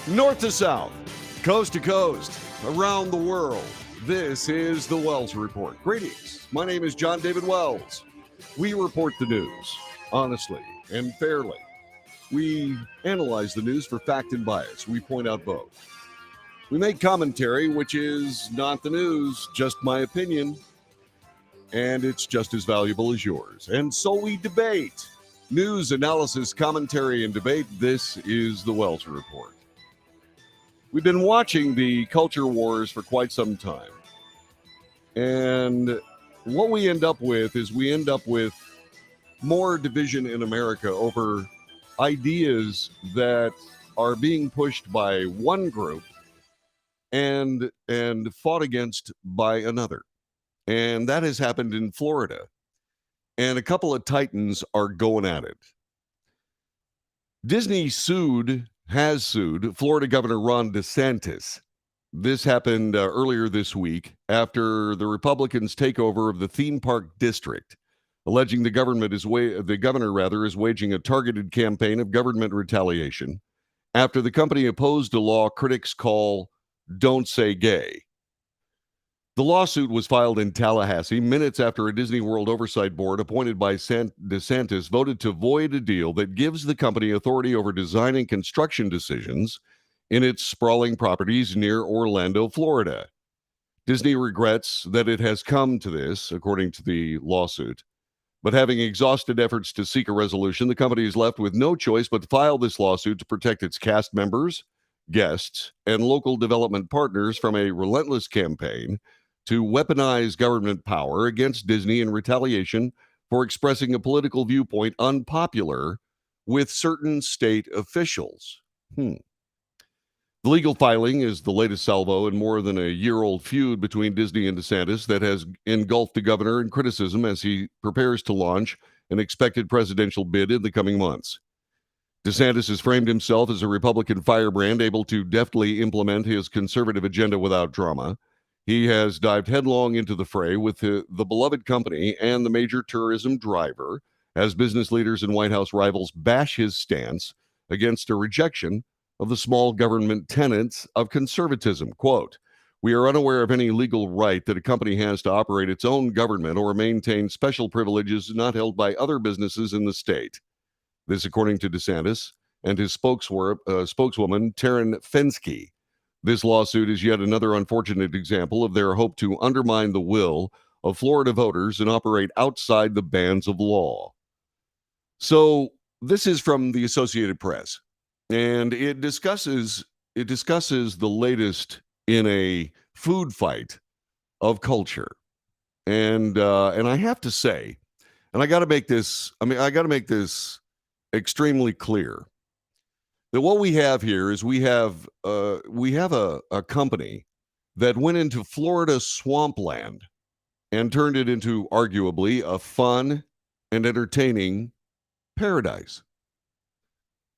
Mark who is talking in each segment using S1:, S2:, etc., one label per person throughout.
S1: North to south, coast to coast, around the world. This is the Wells Report. Greetings. My name is John David Wells. We report the news honestly and fairly. We analyze the news for fact and bias. We point out both. We make commentary, which is not the news, just my opinion, and it's just as valuable as yours. And so we debate. News, analysis, commentary, and debate. This is the Wells Report. We've been watching the culture wars for quite some time. And what we end up with is more division in America over ideas that are being pushed by one group and fought against by another. And that has happened in Florida. And a couple of titans are going at it. Disney has sued Florida Governor Ron DeSantis. This happened earlier this week after the Republicans' takeover of the theme park district, alleging the governor is waging a targeted campaign of government retaliation after the company opposed a law critics call "Don't Say Gay." The lawsuit was filed in Tallahassee minutes after a Disney World Oversight Board appointed by DeSantis voted to void a deal that gives the company authority over design and construction decisions in its sprawling properties near Orlando, Florida. Disney regrets that it has come to this, according to the lawsuit. But having exhausted efforts to seek a resolution, the company is left with no choice but to file this lawsuit to protect its cast members, guests, and local development partners from a relentless campaign to weaponize government power against Disney in retaliation for expressing a political viewpoint unpopular with certain state officials. The legal filing is the latest salvo in more than a year-old feud between Disney and DeSantis that has engulfed the governor in criticism as he prepares to launch an expected presidential bid in the coming months. DeSantis has framed himself as a Republican firebrand able to deftly implement his conservative agenda without drama. He has dived headlong into the fray with the beloved company and the major tourism driver as business leaders and White House rivals bash his stance against a rejection of the small government tenets of conservatism. Quote, "We are unaware of any legal right that a company has to operate its own government or maintain special privileges not held by other businesses in the state." This, according to DeSantis and his spokeswoman, Taryn Fenske. This lawsuit is yet another unfortunate example of their hope to undermine the will of Florida voters and operate outside the bands of law. So this is from the Associated Press, and it discusses the latest in a food fight of culture. And I have to say, and I got to make this extremely clear, that what we have here is we have a company that went into Florida swampland and turned it into arguably a fun and entertaining paradise.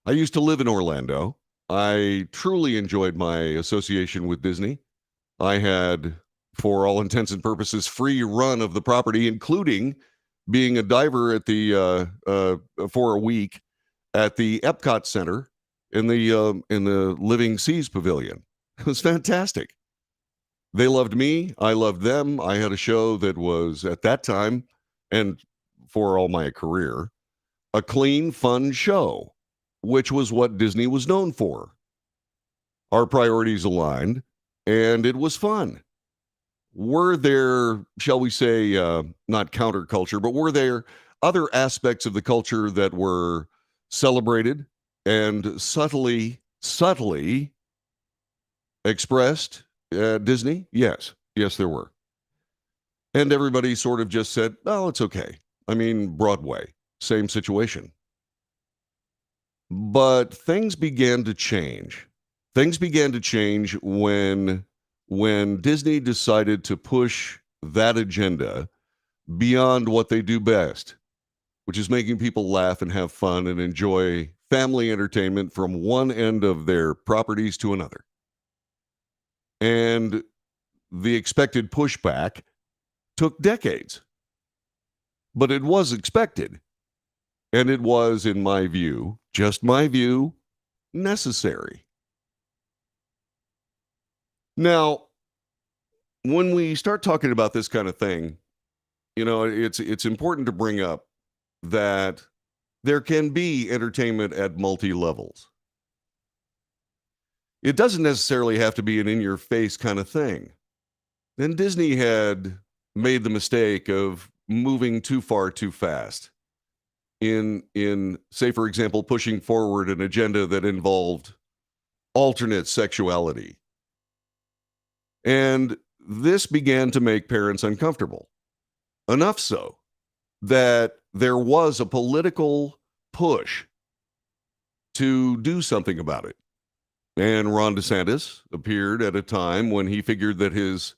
S1: I used to live in Orlando. I truly enjoyed my association with Disney. I had, for all intents and purposes, free run of the property, including being a diver at for a week at the Epcot Center in the Living Seas Pavilion. It was fantastic. They loved me. I loved them. I had a show that was, at that time, and for all my career, a clean, fun show, which was what Disney was known for. Our priorities aligned, and it was fun. Were there, shall we say, not counterculture, but were there other aspects of the culture that were celebrated and subtly expressed at Disney? Yes, there were. And everybody sort of just said, "Oh, it's okay." I mean, Broadway, same situation. But things began to change. Things began to change when Disney decided to push that agenda beyond what they do best, which is making people laugh and have fun and enjoy family entertainment from one end of their properties to another. And the expected pushback took decades. But it was expected. And it was, in my view, just my view, necessary. Now, when we start talking about this kind of thing, it's important to bring up that there can be entertainment at multi levels. It doesn't necessarily have to be an in your face kind of thing. Then Disney had made the mistake of moving too far too fast in say for example pushing forward an agenda that involved alternate sexuality. And this began to make parents uncomfortable. Enough so that there was a political push to do something about it. And Ron DeSantis appeared at a time when he figured that his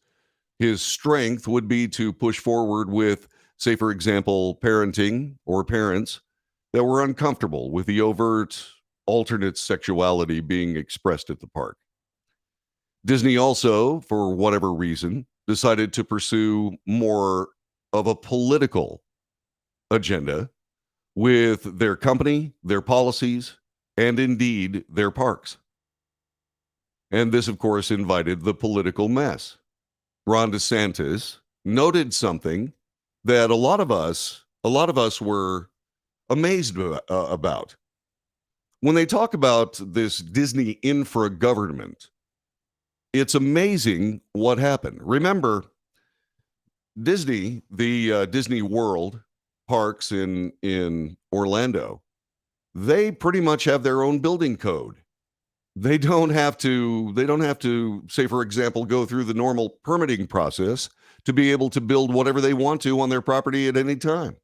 S1: strength would be to push forward with, say, for example, parenting or parents that were uncomfortable with the overt alternate sexuality being expressed at the park. Disney also, for whatever reason, decided to pursue more of a political agenda with their company, their policies, and indeed their parks. And this, of course, invited the political mess. Ron DeSantis noted something that a lot of us were amazed about. When they talk about this Disney infra-government, it's amazing what happened. Remember, Disney, the Disney World parks in Orlando, they pretty much have their own building code. They don't have to, say, for example, go through the normal permitting process to be able to build whatever they want to on their property at any time.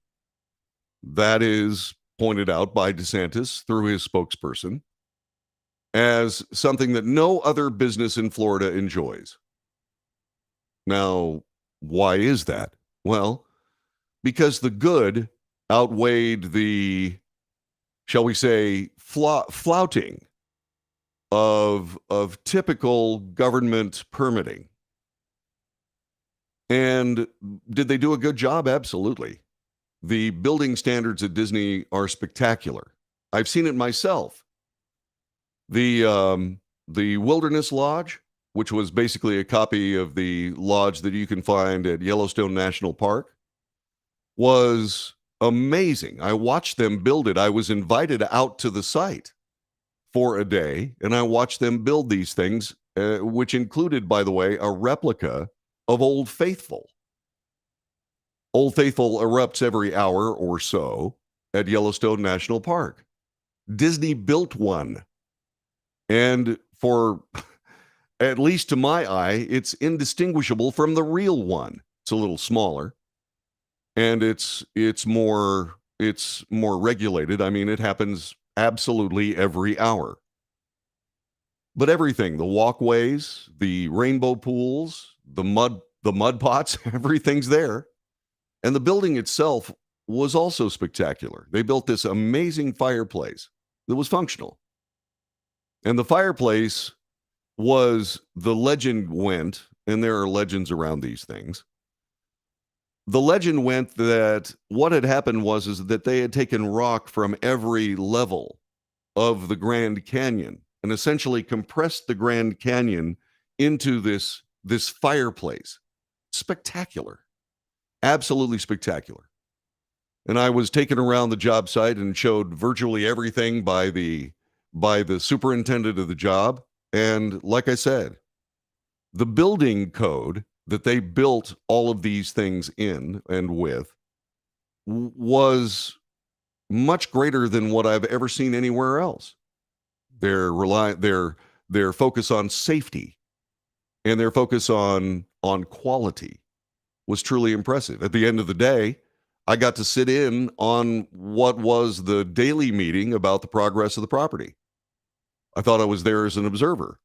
S1: That is pointed out by DeSantis through his spokesperson as something that no other business in Florida enjoys. Now, why is that? Well, because the good outweighed the, shall we say, flouting of typical government permitting. And did they do a good job? Absolutely. The building standards at Disney are spectacular. I've seen it myself. The Wilderness Lodge, which was basically a copy of the lodge that you can find at Yellowstone National Park, was amazing. I watched them build it. I was invited out to the site for a day, and I watched them build these things, which included, by the way, a replica of Old Faithful. Old Faithful erupts every hour or so at Yellowstone National Park. Disney built one. And for, at least to my eye, it's indistinguishable from the real one. It's a little smaller, and it's more regulated. I mean, it happens absolutely every hour. But everything, the walkways, the rainbow pools, the mud pots, everything's there. And the building itself was also spectacular. They built this amazing fireplace that was functional. And the fireplace was, the legend went, and there are legends around these things. The legend went that what had happened is that they had taken rock from every level of the Grand Canyon and essentially compressed the Grand Canyon into this fireplace. Spectacular. Absolutely spectacular. And I was taken around the job site and showed virtually everything by the superintendent of the job. And like I said, the building code that they built all of these things in and with was much greater than what I've ever seen anywhere else. Their focus on safety and their focus on quality was truly impressive. At the end of the day, I got to sit in on what was the daily meeting about the progress of the property. I thought I was there as an observer.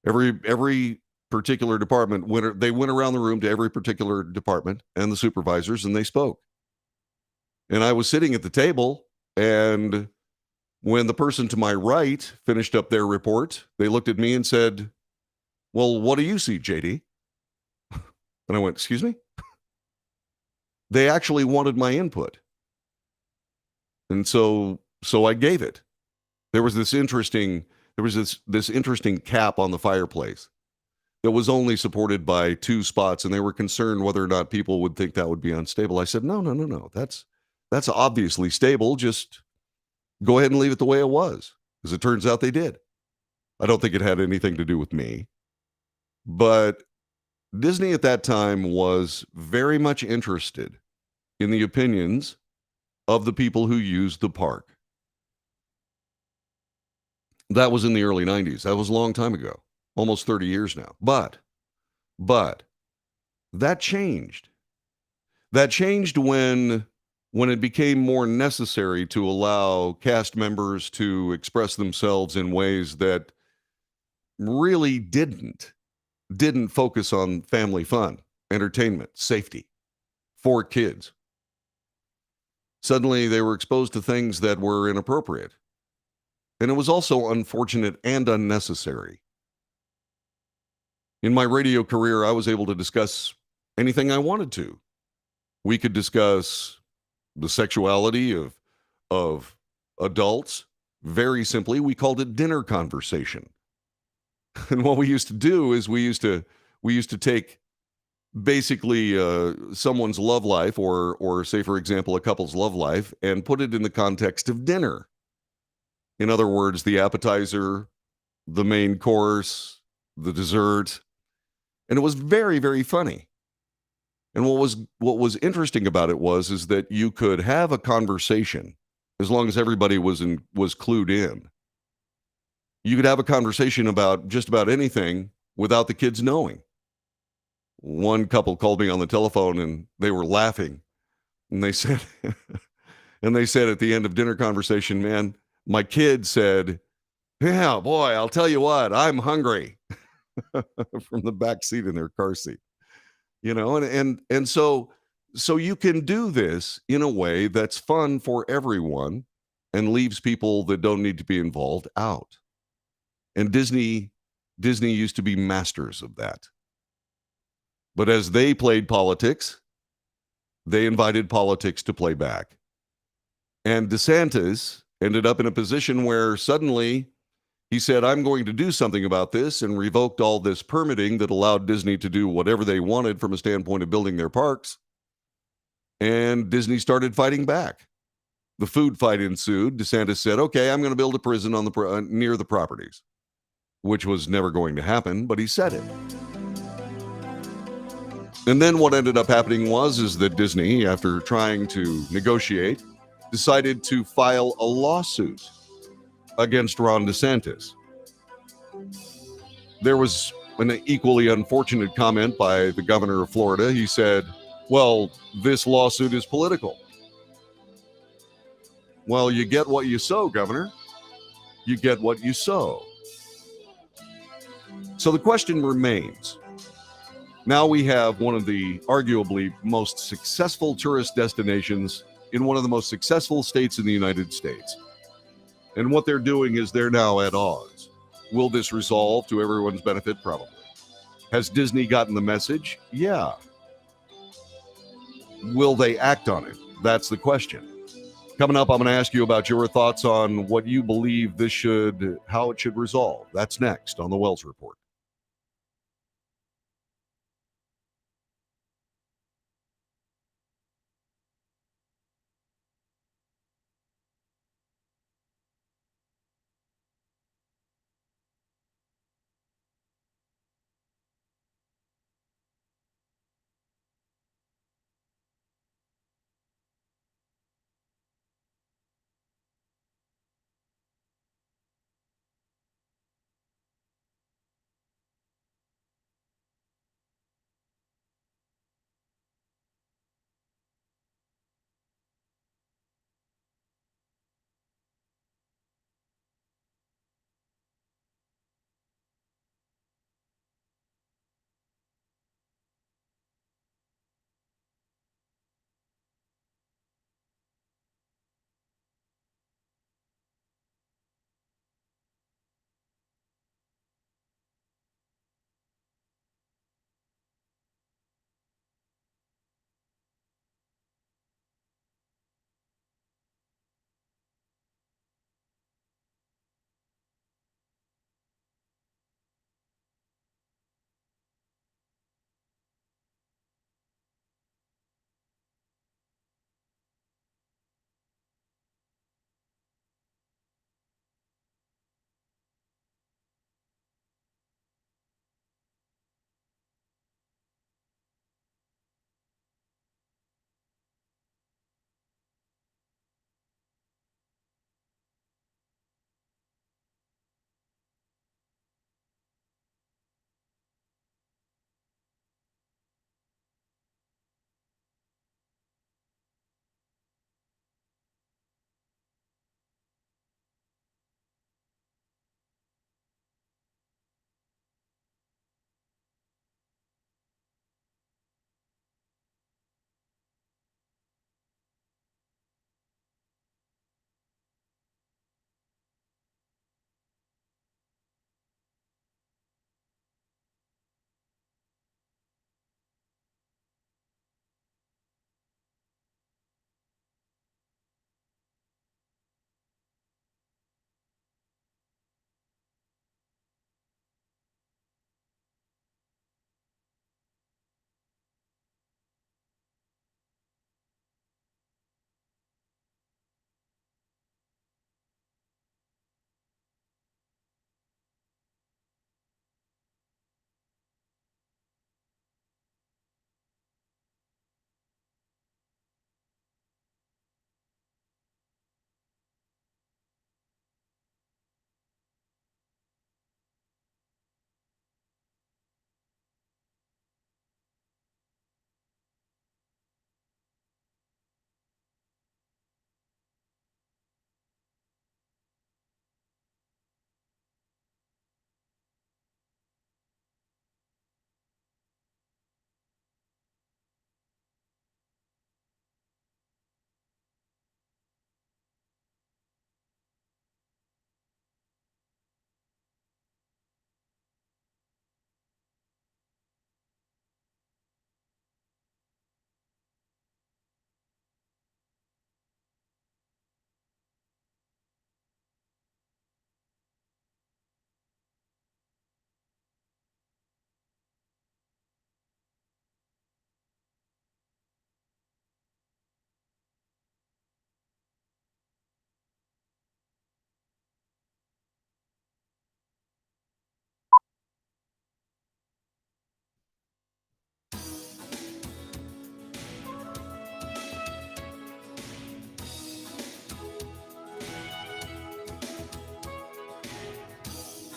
S1: Every particular department they went around the room to every particular department and the supervisors, and they spoke. And I was sitting at the table, and when the person to my right finished up their report, they looked at me and said, "Well, what do you see, JD?" And I went, "Excuse me?" They actually wanted my input. And so I gave it. There was this interesting cap on the fireplace that was only supported by 2 spots, and they were concerned whether or not people would think that would be unstable. I said, "No, no, no, no. That's obviously stable. Just go ahead and leave it the way it was." As it turns out, they did. I don't think it had anything to do with me, but Disney at that time was very much interested in the opinions of the people who used the park. That was in the early 90s. That was a long time ago, almost 30 years now. But that changed. That changed when it became more necessary to allow cast members to express themselves in ways that really didn't focus on family fun, entertainment, safety for kids. Suddenly they were exposed to things that were inappropriate. And it was also unfortunate and unnecessary. In my radio career, I was able to discuss anything I wanted to. We could discuss the sexuality of adults. Very simply, we called it dinner conversation. And what we used to do is we used to take basically someone's love life, or say for example a couple's love life, and put it in the context of dinner. In other words, the appetizer, the main course, the dessert, and it was very, very funny. And what was interesting about it is that you could have a conversation as long as everybody was clued in. You could have a conversation about just about anything without the kids knowing. One couple called me on the telephone and they were laughing, and they said and they said at the end of dinner conversation, "Man, my kid said, 'Yeah, boy, I'll tell you what, I'm hungry,'" from the back seat in their car seat. And so you can do this in a way that's fun for everyone and leaves people that don't need to be involved out. And Disney used to be masters of that. But as they played politics, they invited politics to play back. And DeSantis ended up in a position where suddenly he said, "I'm going to do something about this," and revoked all this permitting that allowed Disney to do whatever they wanted from a standpoint of building their parks. And Disney started fighting back. The food fight ensued. DeSantis said, "Okay, I'm going to build a prison on near the properties," which was never going to happen, but he said it. And then what ended up happening is that Disney, after trying to negotiate, decided to file a lawsuit against Ron DeSantis. There was an equally unfortunate comment by the governor of Florida. He said, "Well, this lawsuit is political." Well, you get what you sow, Governor. You get what you sow. So the question remains. Now we have one of the arguably most successful tourist destinations in one of the most successful states in the United States. And what they're doing is they're now at odds. Will this resolve to everyone's benefit? Probably. Has Disney gotten the message? Yeah. Will they act on it? That's the question. Coming up, I'm going to ask you about your thoughts on what you believe how it should resolve. That's next on the Wells Report.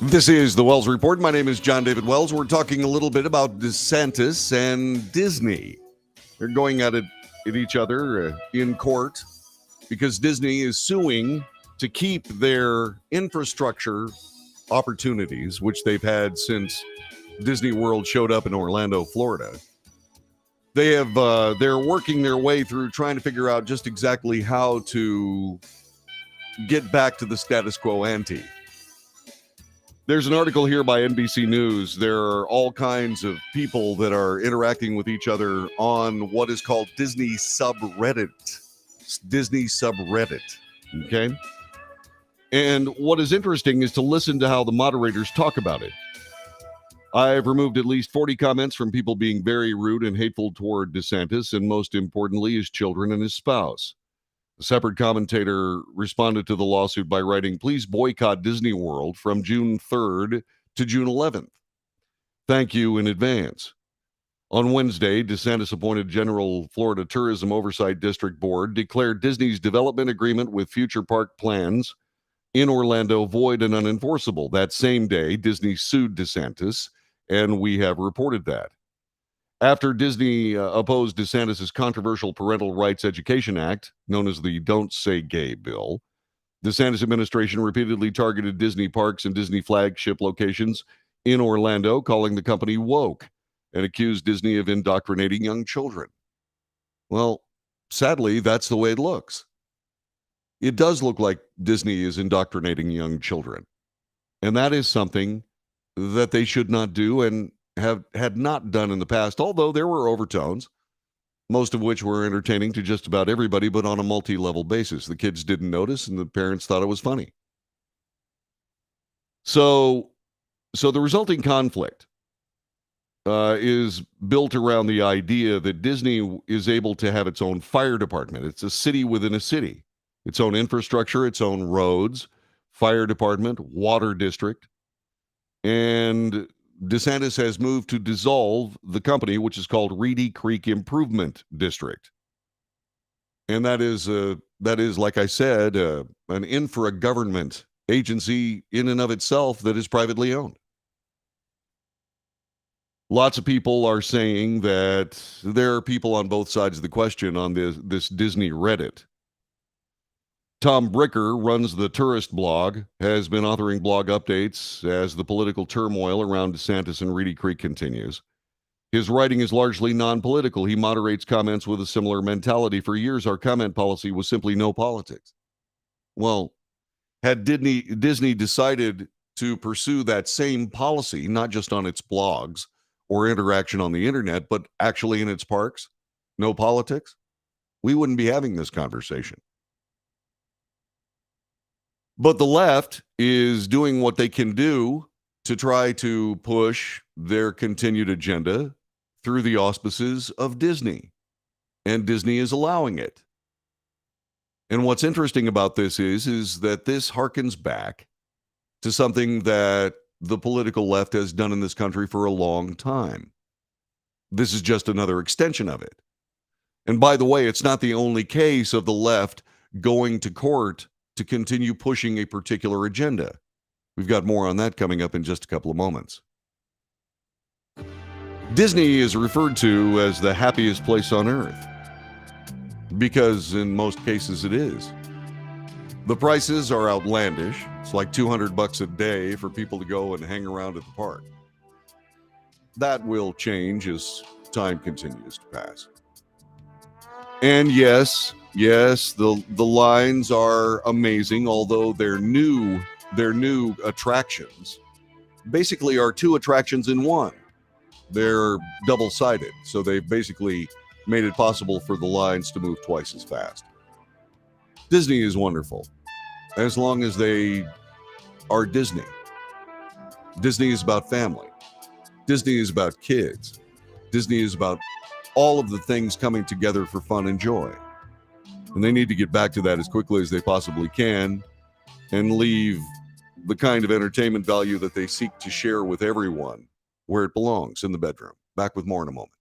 S1: This is the Wells Report. My name is John David Wells. We're talking a little bit about DeSantis and Disney. They're going at each other in court because Disney is suing to keep their infrastructure opportunities, which they've had since Disney World showed up in Orlando, Florida. They're working their way through trying to figure out just exactly how to get back to the status quo ante. There's an article here by NBC News. There are all kinds of people that are interacting with each other on what is called Disney subreddit. Disney subreddit. Okay? And what is interesting is to listen to how the moderators talk about it. I've removed at least 40 comments from people being very rude and hateful toward DeSantis, and most importantly, his children and his spouse. A separate commentator responded to the lawsuit by writing, "Please boycott Disney World from June 3rd to June 11th. Thank you in advance." On Wednesday, DeSantis appointed General Florida Tourism Oversight District Board declared Disney's development agreement with future park plans in Orlando void and unenforceable. That same day, Disney sued DeSantis, and we have reported that. After Disney opposed DeSantis' controversial Parental Rights Education Act, known as the Don't Say Gay bill, DeSantis administration repeatedly targeted Disney parks and Disney flagship locations in Orlando, calling the company woke, and accused Disney of indoctrinating young children. Well, sadly, that's the way it looks. It does look like Disney is indoctrinating young children. And that is something that they should not do and had not done in the past, although there were overtones, most of which were entertaining to just about everybody, but on a multi-level basis. The kids didn't notice, and the parents thought it was funny. So the resulting conflict is built around the idea that Disney is able to have its own fire department. It's a city within a city, its own infrastructure, its own roads, fire department, water district, and DeSantis has moved to dissolve the company, which is called Reedy Creek Improvement District. And that is, like I said, an infra-government agency in and of itself that is privately owned. Lots of people are saying that there are people on both sides of the question on this Disney Reddit. Tom Bricker runs the Tourist blog, has been authoring blog updates as the political turmoil around DeSantis and Reedy Creek continues. His writing is largely non-political. He moderates comments with a similar mentality. For years, our comment policy was simply no politics. Well, had Disney decided to pursue that same policy, not just on its blogs or interaction on the internet, but actually in its parks, no politics, we wouldn't be having this conversation. But the left is doing what they can do to try to push their continued agenda through the auspices of Disney. And Disney is allowing it. And what's interesting about this is that this harkens back to something that the political left has done in this country for a long time. This is just another extension of it. And by the way, it's not the only case of the left going to court to continue pushing a particular agenda. We've got more on that coming up in just a couple of moments. Disney is referred to as the happiest place on earth because in most cases it is. The prices are outlandish. It's like $200 a day for people to go and hang around at the park. That will change as time continues to pass. And yes, the lines are amazing, although their new attractions basically are two attractions in one. They're double-sided, so they've basically made it possible for the lines to move twice as fast. Disney is wonderful, as long as they are Disney. Disney is about family. Disney is about kids. Disney is about all of the things coming together for fun and joy. And they need to get back to that as quickly as they possibly can and leave the kind of entertainment value that they seek to share with everyone where it belongs, in the bedroom. Back with more in a moment.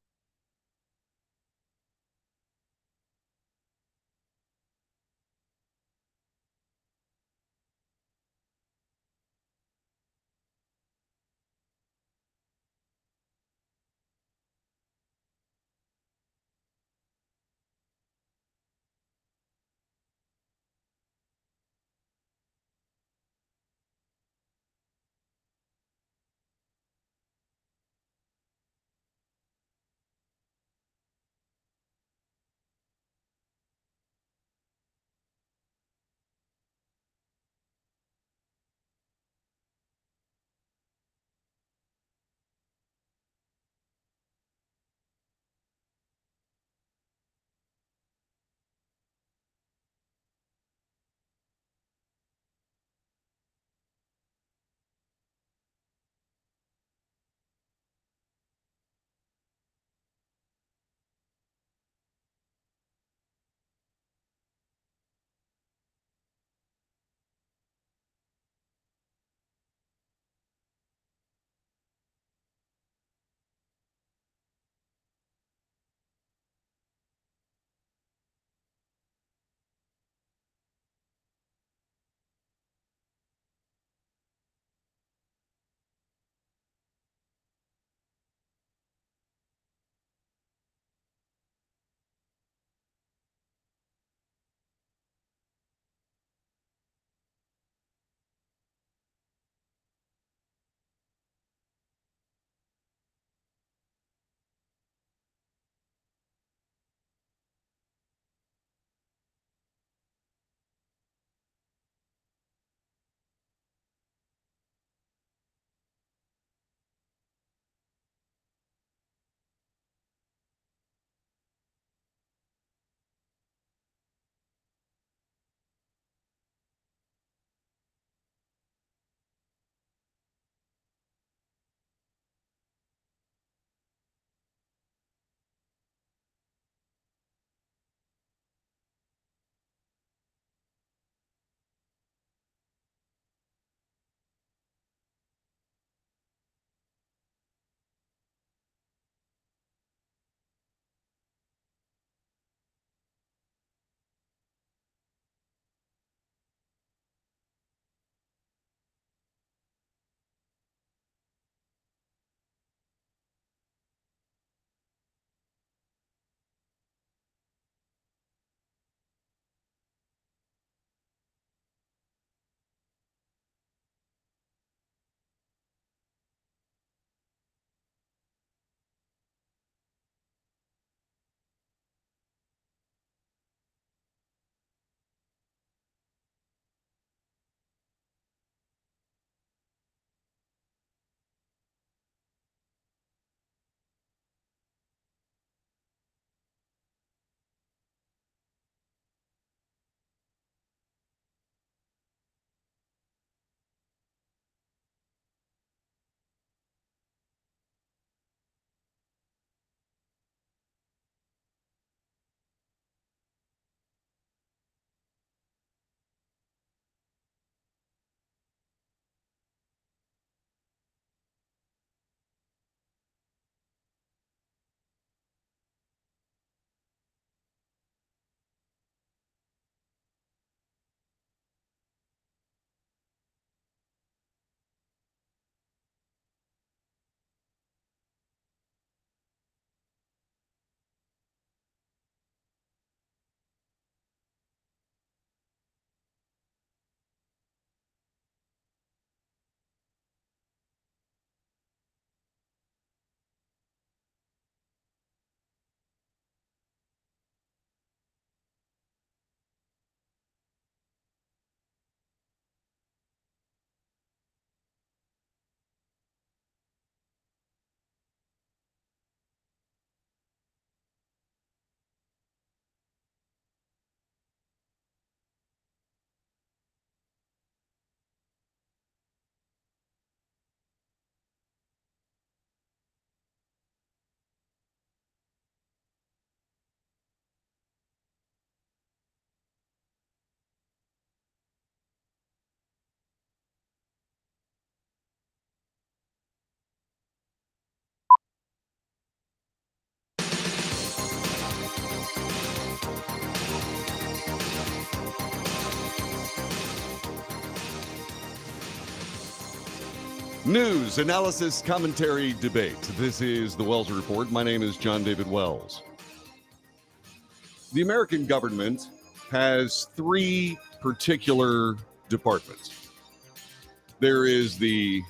S1: News, analysis, commentary, debate. This is the Wells Report. My name is John David Wells. The American government has three particular departments. There is the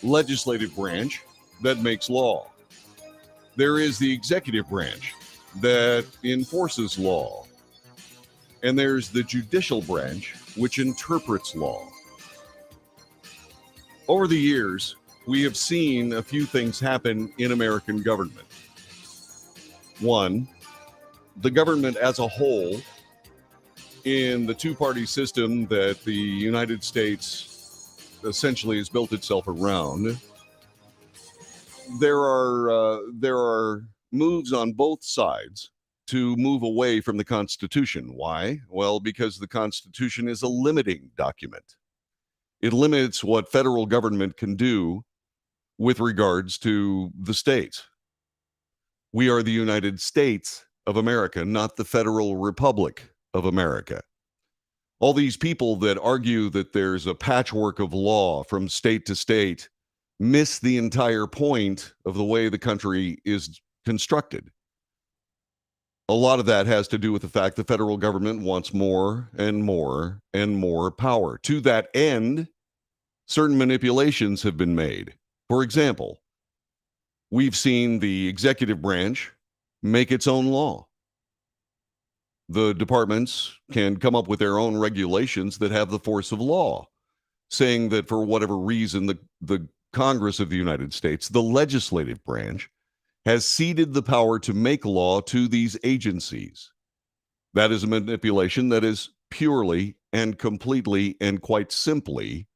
S1: legislative branch that makes law. There is the executive branch that enforces law. And there's the judicial branch, which interprets law. Over the years, we have seen a few things happen in American government. One, the government as a whole, in the two-party system that the United States essentially has built itself around, there are moves on both sides to move away from the Constitution. Why? Well, because the Constitution is a limiting document. It limits what federal government can do with regards to the states. We are the United States of America, not the Federal Republic of America. All these people that argue that there's a patchwork of law from state to state miss the entire point of the way the country is constructed. A lot of that has to do with the fact the federal government wants more and more and more power. To that end, certain manipulations have been made. For example, we've seen the executive branch make its own law. The departments can come up with their own regulations that have the force of law, saying that for whatever reason, the Congress of the United States, the legislative branch, has ceded the power to make law to these agencies. That is a manipulation that is purely and completely and quite simply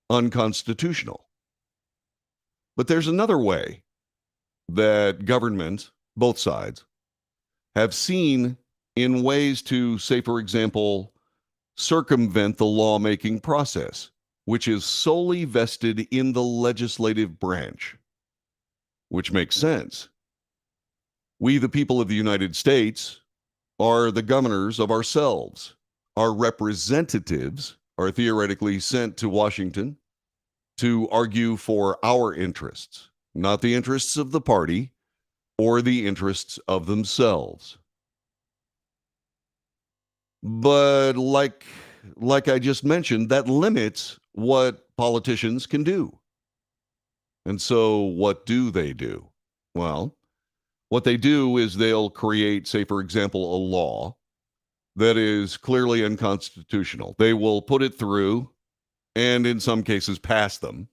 S1: unconstitutional. But there's another way that government, both sides, have seen in ways to, say, for example, circumvent the lawmaking process, which is solely vested in the legislative branch. Which makes sense. We, the people of the United States, are the governors of ourselves. Our representatives are theoretically sent to Washington to argue for our interests, not the interests of the party or the interests of themselves. But like I just mentioned, that limits what politicians can do. And so what do? Well, what they do is they'll create, say, for example, a law that is clearly unconstitutional. They will put it through and in some cases pass them.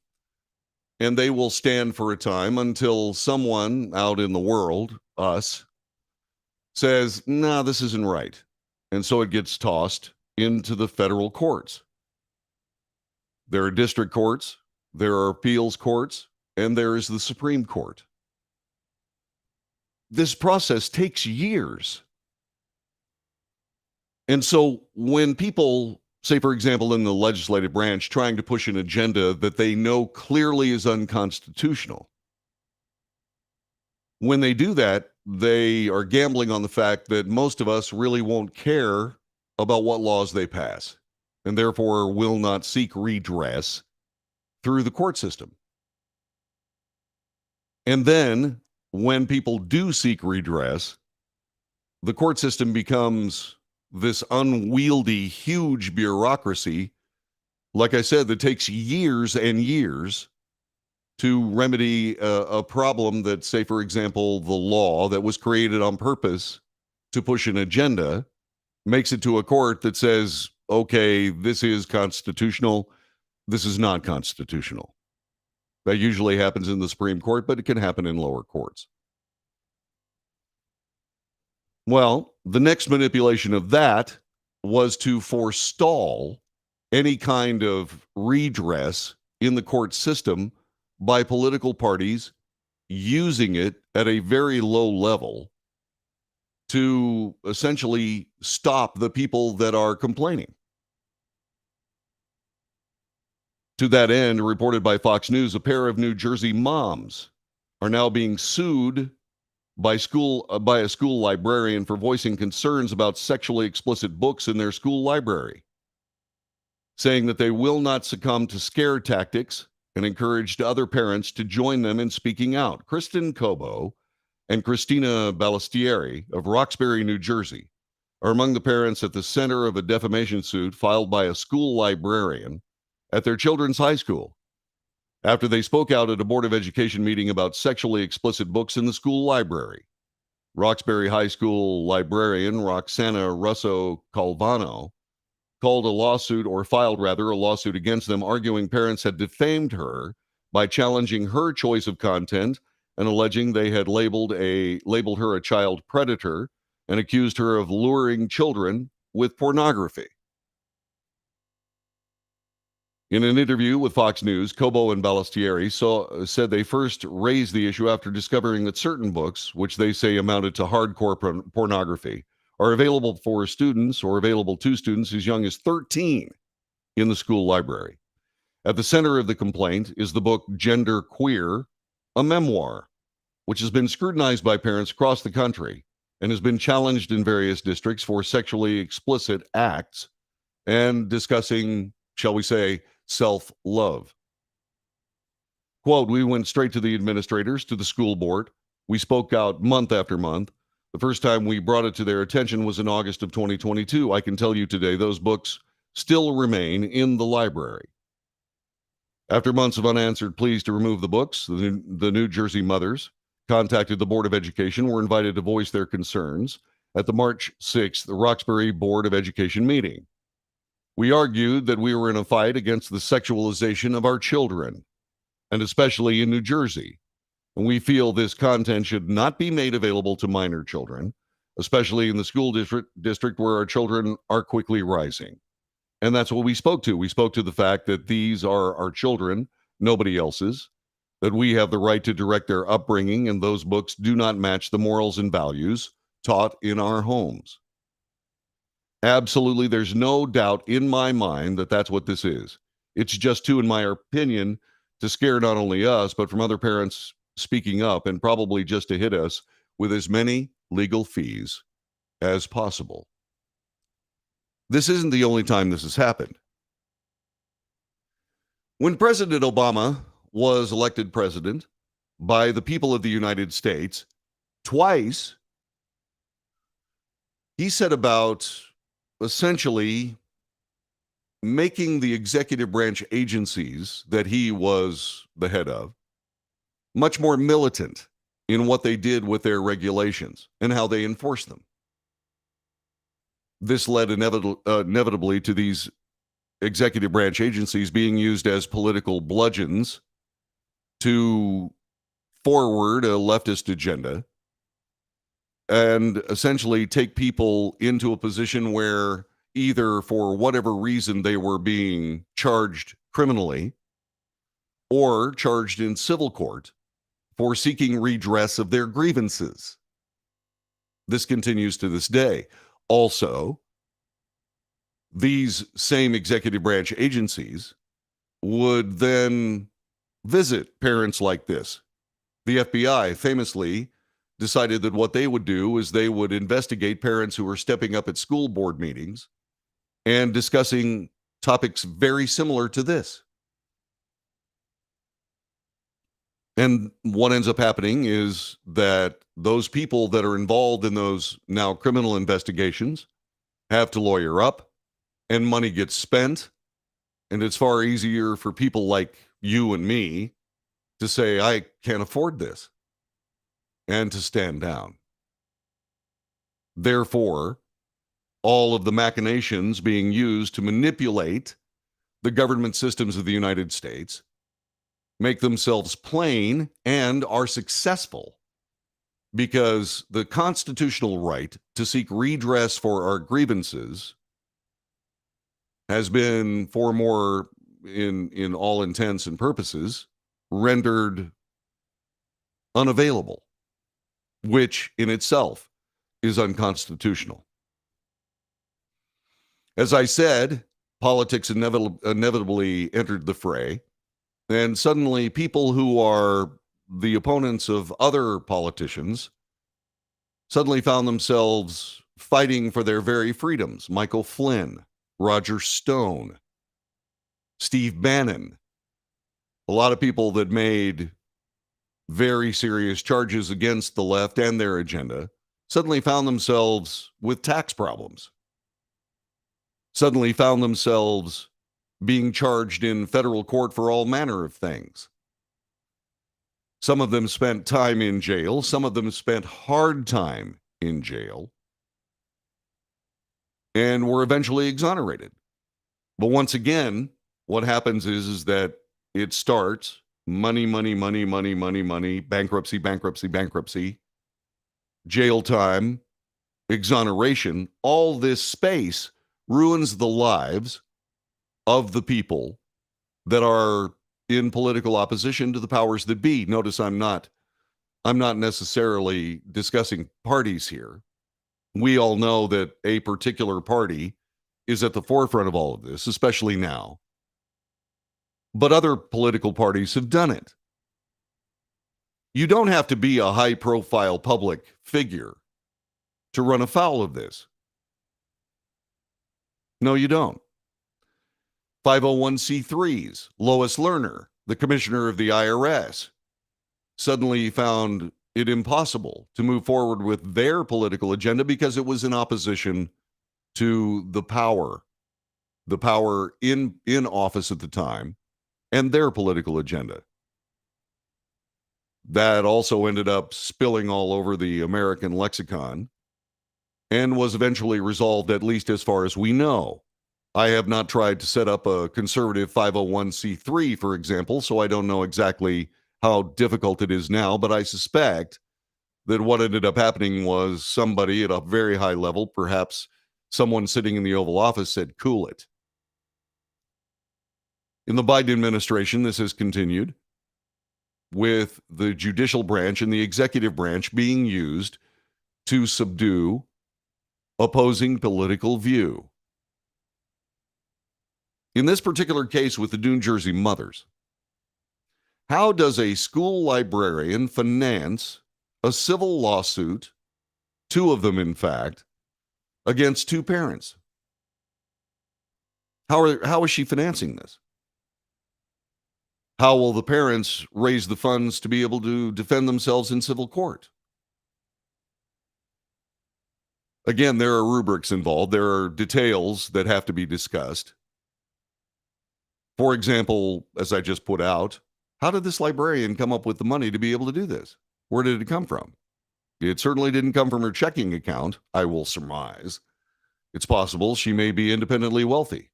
S1: And they will stand for a time until someone out in the world, us, says, no, this isn't right. And so it gets tossed into the federal courts. There are district courts, there are appeals courts, and there is the Supreme Court. This process takes years. And so when people, say, for example, in the legislative branch, trying to push an agenda that they know clearly is unconstitutional, when they do that, they are gambling on the fact that most of us really won't care about what laws they pass, and therefore will not seek redress through the court system. And then, when people do seek redress, the court system becomes this unwieldy, huge bureaucracy, like I said, that takes years and years to remedy a problem that, say, for example, the law that was created on purpose to push an agenda makes it to a court that says, okay, this is constitutional, this is not constitutional. That usually happens in the Supreme Court, but it can happen in lower courts. Well, the next manipulation of that was to forestall any kind of redress in the court system by political parties using it at a very low level to essentially stop the people that are complaining. To that end, reported by Fox News, a pair of New Jersey moms are now being sued by a school librarian for voicing concerns about sexually explicit books in their school library, saying that they will not succumb to scare tactics and encouraged other parents to join them in speaking out. Kristen Cobo and Christina Balistieri of Roxbury, New Jersey, are among the parents at the center of a defamation suit filed by a school librarian at their children's high school after they spoke out at a Board of Education meeting about sexually explicit books in the school library. Roxbury High School librarian Roxana Russo Calvano filed a lawsuit against them, arguing parents had defamed her by challenging her choice of content and alleging they had labeled her a child predator and accused her of luring children with pornography. In an interview with Fox News, Cobo and Balistieri said they first raised the issue after discovering that certain books, which they say amounted to hardcore pornography, are available for students or available to students as young as 13 in the school library. At the center of the complaint is the book Gender Queer, a memoir, which has been scrutinized by parents across the country and has been challenged in various districts for sexually explicit acts and discussing, shall we say, self-love. Quote, we went straight to the administrators, to the school board. We spoke out month after month. The first time we brought it to their attention was in August of 2022. I can tell you today those books still remain in the library. After months of unanswered pleas to remove the books, the New Jersey mothers contacted the Board of Education, were invited to voice their concerns at the March 6th Roxbury Board of Education meeting. We argued that we were in a fight against the sexualization of our children, and especially in New Jersey. And we feel this content should not be made available to minor children, especially in the school district where our children are quickly rising. And that's what we spoke to. We spoke to the fact that these are our children, nobody else's, that we have the right to direct their upbringing, and those books do not match the morals and values taught in our homes. Absolutely, there's no doubt in my mind that that's what this is. It's just in my opinion, to scare not only us, but from other parents speaking up, and probably just to hit us with as many legal fees as possible. This isn't the only time this has happened. When President Obama was elected president by the people of the United States, twice he said about essentially making the executive branch agencies that he was the head of much more militant in what they did with their regulations and how they enforced them. This led inevitably to these executive branch agencies being used as political bludgeons to forward a leftist agenda and essentially take people into a position where either for whatever reason they were being charged criminally or charged in civil court for seeking redress of their grievances. This continues to this day. Also, these same executive branch agencies would then visit parents like this. The FBI famously decided that what they would do is they would investigate parents who were stepping up at school board meetings and discussing topics very similar to this. And what ends up happening is that those people that are involved in those now criminal investigations have to lawyer up, and money gets spent. And it's far easier for people like you and me to say, I can't afford this, and to stand down. Therefore, all of the machinations being used to manipulate the government systems of the United States make themselves plain and are successful because the constitutional right to seek redress for our grievances has been, for more in all intents and purposes, rendered unavailable, which in itself is unconstitutional. As I said, politics inevitably entered the fray, and suddenly people who are the opponents of other politicians suddenly found themselves fighting for their very freedoms. Michael Flynn, Roger Stone, Steve Bannon, A lot of people that made very serious charges against the left and their agenda suddenly found themselves with tax problems, suddenly found themselves being charged in federal court for all manner of things. Some of them spent time in jail. Some of them spent hard time in jail and were eventually exonerated. But once again, what happens is that it starts money, money, money, money, money, money, bankruptcy, bankruptcy, bankruptcy, jail time, exoneration. All this space ruins the lives of the people that are in political opposition to the powers that be. Notice I'm not necessarily discussing parties here. We all know that a particular party is at the forefront of all of this, especially now. But other political parties have done it. You don't have to be a high-profile public figure to run afoul of this. No, you don't. 501c3s, Lois Lerner, the commissioner of the IRS, suddenly found it impossible to move forward with their political agenda because it was in opposition to the power in office at the time and their political agenda. That also ended up spilling all over the American lexicon and was eventually resolved, at least as far as we know. I have not tried to set up a conservative 501c3, for example, so I don't know exactly how difficult it is now, but I suspect that what ended up happening was somebody at a very high level, perhaps someone sitting in the Oval Office, said, cool it. In the Biden administration, this has continued, with the judicial branch and the executive branch being used to subdue opposing political view. In this particular case with the New Jersey mothers, how does a school librarian finance a civil lawsuit, two of them in fact, against two parents? How is she financing this? How will the parents raise the funds to be able to defend themselves in civil court? Again, there are rubrics involved. There are details that have to be discussed. For example, as I just put out, how did this librarian come up with the money to be able to do this? Where did it come from? It certainly didn't come from her checking account, I will surmise. It's possible she may be independently wealthy.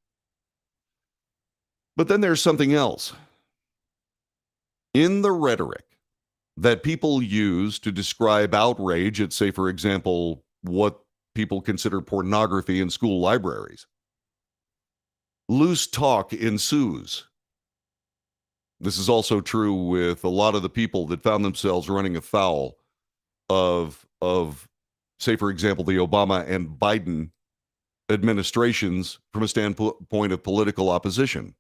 S1: But then there's something else. In the rhetoric that people use to describe outrage at, say, for example, what people consider pornography in school libraries, loose talk ensues. This is also true with a lot of the people that found themselves running afoul of say, for example, the Obama and Biden administrations from a standpoint of political opposition.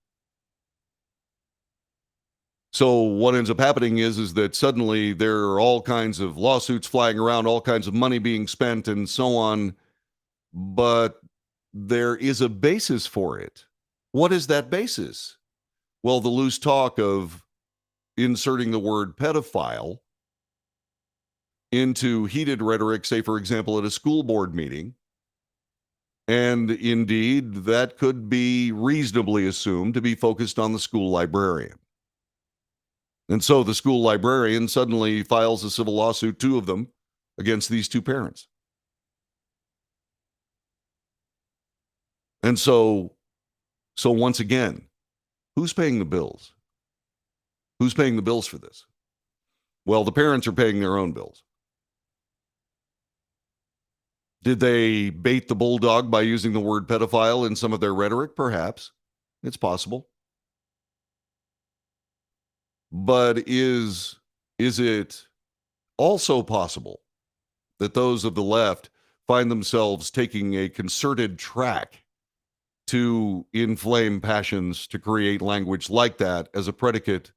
S1: So what ends up happening is that suddenly there are all kinds of lawsuits flying around, all kinds of money being spent and so on, but there is a basis for it. What is that basis? Well, the loose talk of inserting the word pedophile into heated rhetoric, say, for example, at a school board meeting. And indeed, that could be reasonably assumed to be focused on the school librarian. And so the school librarian suddenly files a civil lawsuit, two of them, against these two parents. And so once again, who's paying the bills? Who's paying the bills for this? Well, the parents are paying their own bills. Did they bait the bulldog by using the word pedophile in some of their rhetoric? Perhaps. It's possible. But is it also possible that those of the left find themselves taking a concerted track to inflame passions, to create language like that as a predicate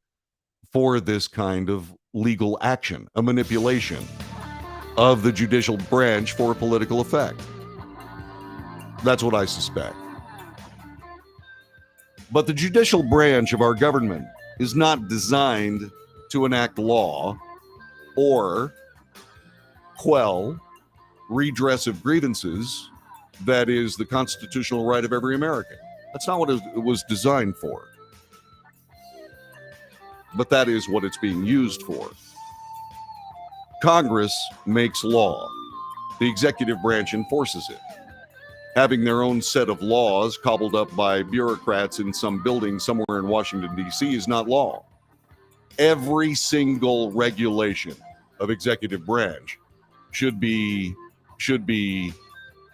S1: for this kind of legal action, a manipulation of the judicial branch for political effect? That's what I suspect. But the judicial branch of our government is not designed to enact law or quell redress of grievances that is the constitutional right of every American. That's not what it was designed for. But that is what it's being used for. Congress makes law. The executive branch enforces it. Having their own set of laws cobbled up by bureaucrats in some building somewhere in Washington, D.C. is not law. Every single regulation of executive branch should be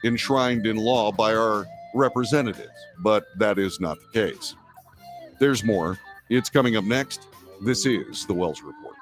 S1: enshrined in law by our representatives, but that is not the case. There's more. It's coming up next. This is the Wells Report.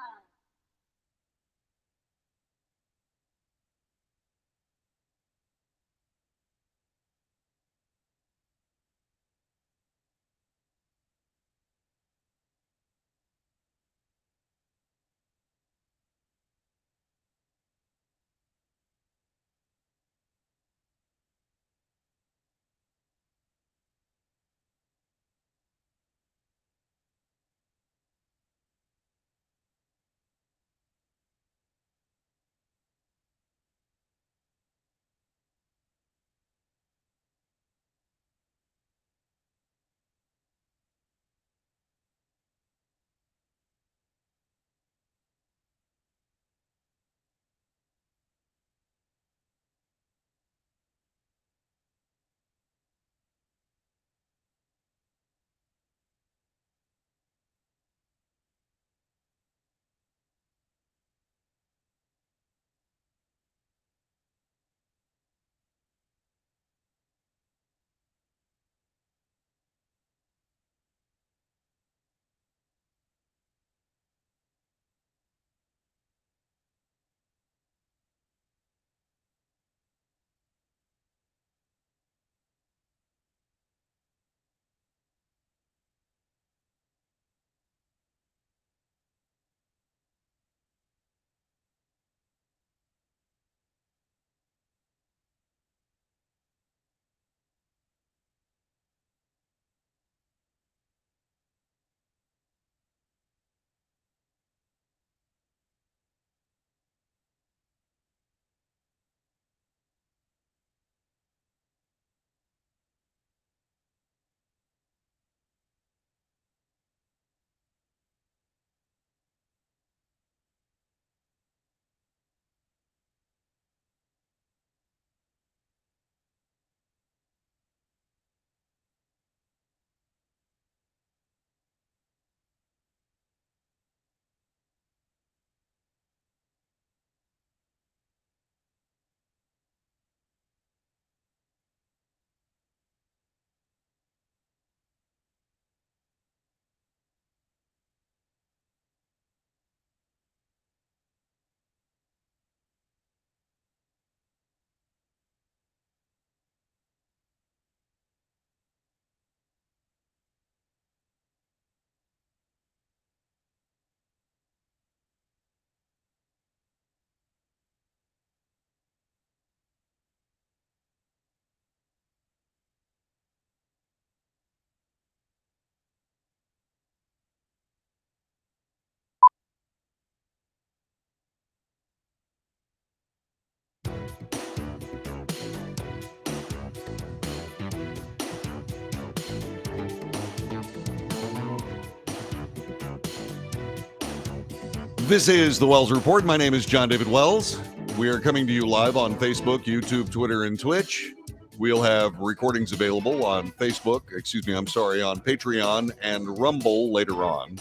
S1: This is the Wells Report. My name is John David Wells. We are coming to you live on Facebook, YouTube, Twitter, and Twitch. We'll have recordings available on Facebook, on Patreon and Rumble later on.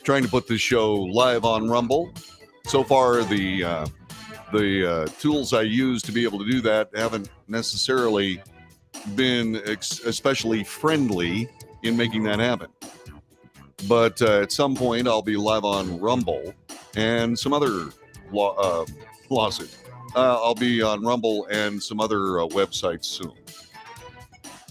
S1: Trying to put this show live on Rumble. So far, the tools I use to be able to do that haven't necessarily been especially friendly in making that happen. But at some point, I'll be live on Rumble and some other lawsuit. I'll be on Rumble and some other websites soon.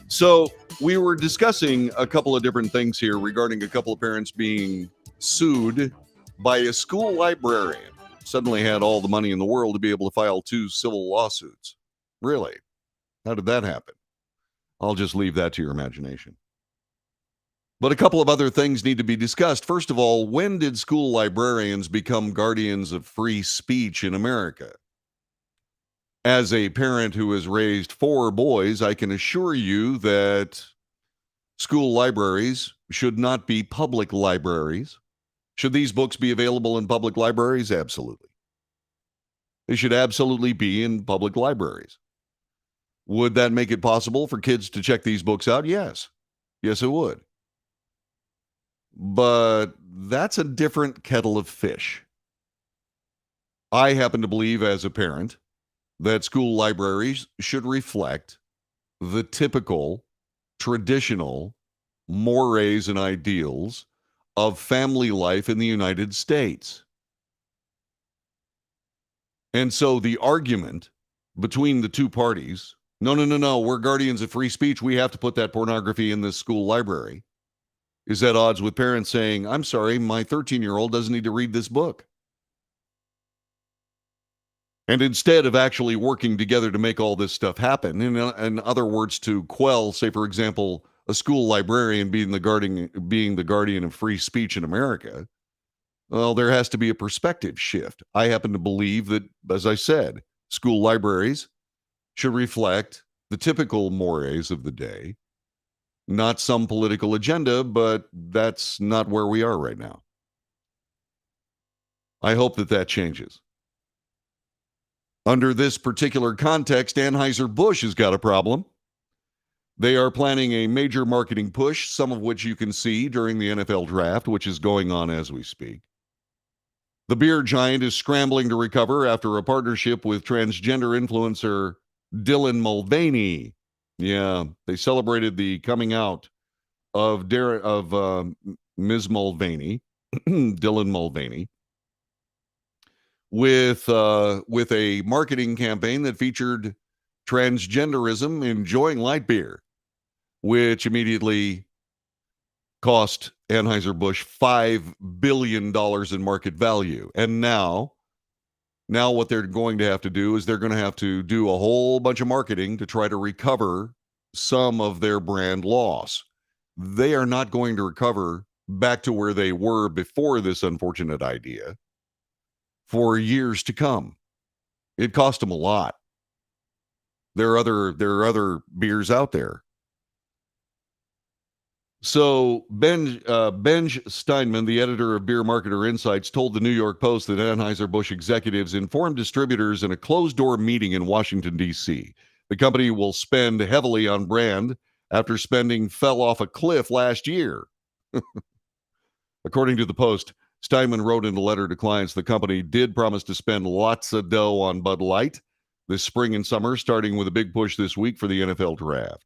S1: So we were discussing a couple of different things here regarding a couple of parents being sued by a school librarian. Suddenly had all the money in the world to be able to file 2 civil lawsuits. Really? How did that happen? I'll just leave that to your imagination. But a couple of other things need to be discussed. First of all, when did school librarians become guardians of free speech in America? As a parent who has raised 4 boys, I can assure you that school libraries should not be public libraries. Should these books be available in public libraries? Absolutely. They should absolutely be in public libraries. Would that make it possible for kids to check these books out? Yes. Yes, it would. But that's a different kettle of fish. I happen to believe, as a parent, that school libraries should reflect the typical, traditional mores and ideals of family life in the United States. And so the argument between the two parties, no, we're guardians of free speech, we have to put that pornography in this school library, is at odds with parents saying, I'm sorry, my 13-year-old doesn't need to read this book. And instead of actually working together to make all this stuff happen, in other words, to quell, say, for example, a school librarian being the guardian of free speech in America, well, there has to be a perspective shift. I happen to believe that, as I said, school libraries should reflect the typical mores of the day, not some political agenda, but that's not where we are right now. I hope that changes. Under this particular context, Anheuser-Busch has got a problem. They are planning a major marketing push, some of which you can see during the NFL draft, which is going on as we speak. The beer giant is scrambling to recover after a partnership with transgender influencer Dylan Mulvaney. Yeah, they celebrated the coming out of Ms. Mulvaney, Dylan Mulvaney, with a marketing campaign that featured transgenderism enjoying light beer, which immediately cost Anheuser-Busch $5 billion in market value. And now what they're going to have to do is they're going to have to do a whole bunch of marketing to try to recover some of their brand loss. They are not going to recover back to where they were before this unfortunate idea for years to come. It cost them a lot. There are other beers out there. So Benj Steinman, the editor of Beer Marketer Insights, told the New York Post that Anheuser-Busch executives informed distributors in a closed-door meeting in Washington, D.C. The company will spend heavily on brand after spending fell off a cliff last year. According to the Post, Steinman wrote in a letter to clients the company did promise to spend lots of dough on Bud Light this spring and summer, starting with a big push this week for the NFL draft.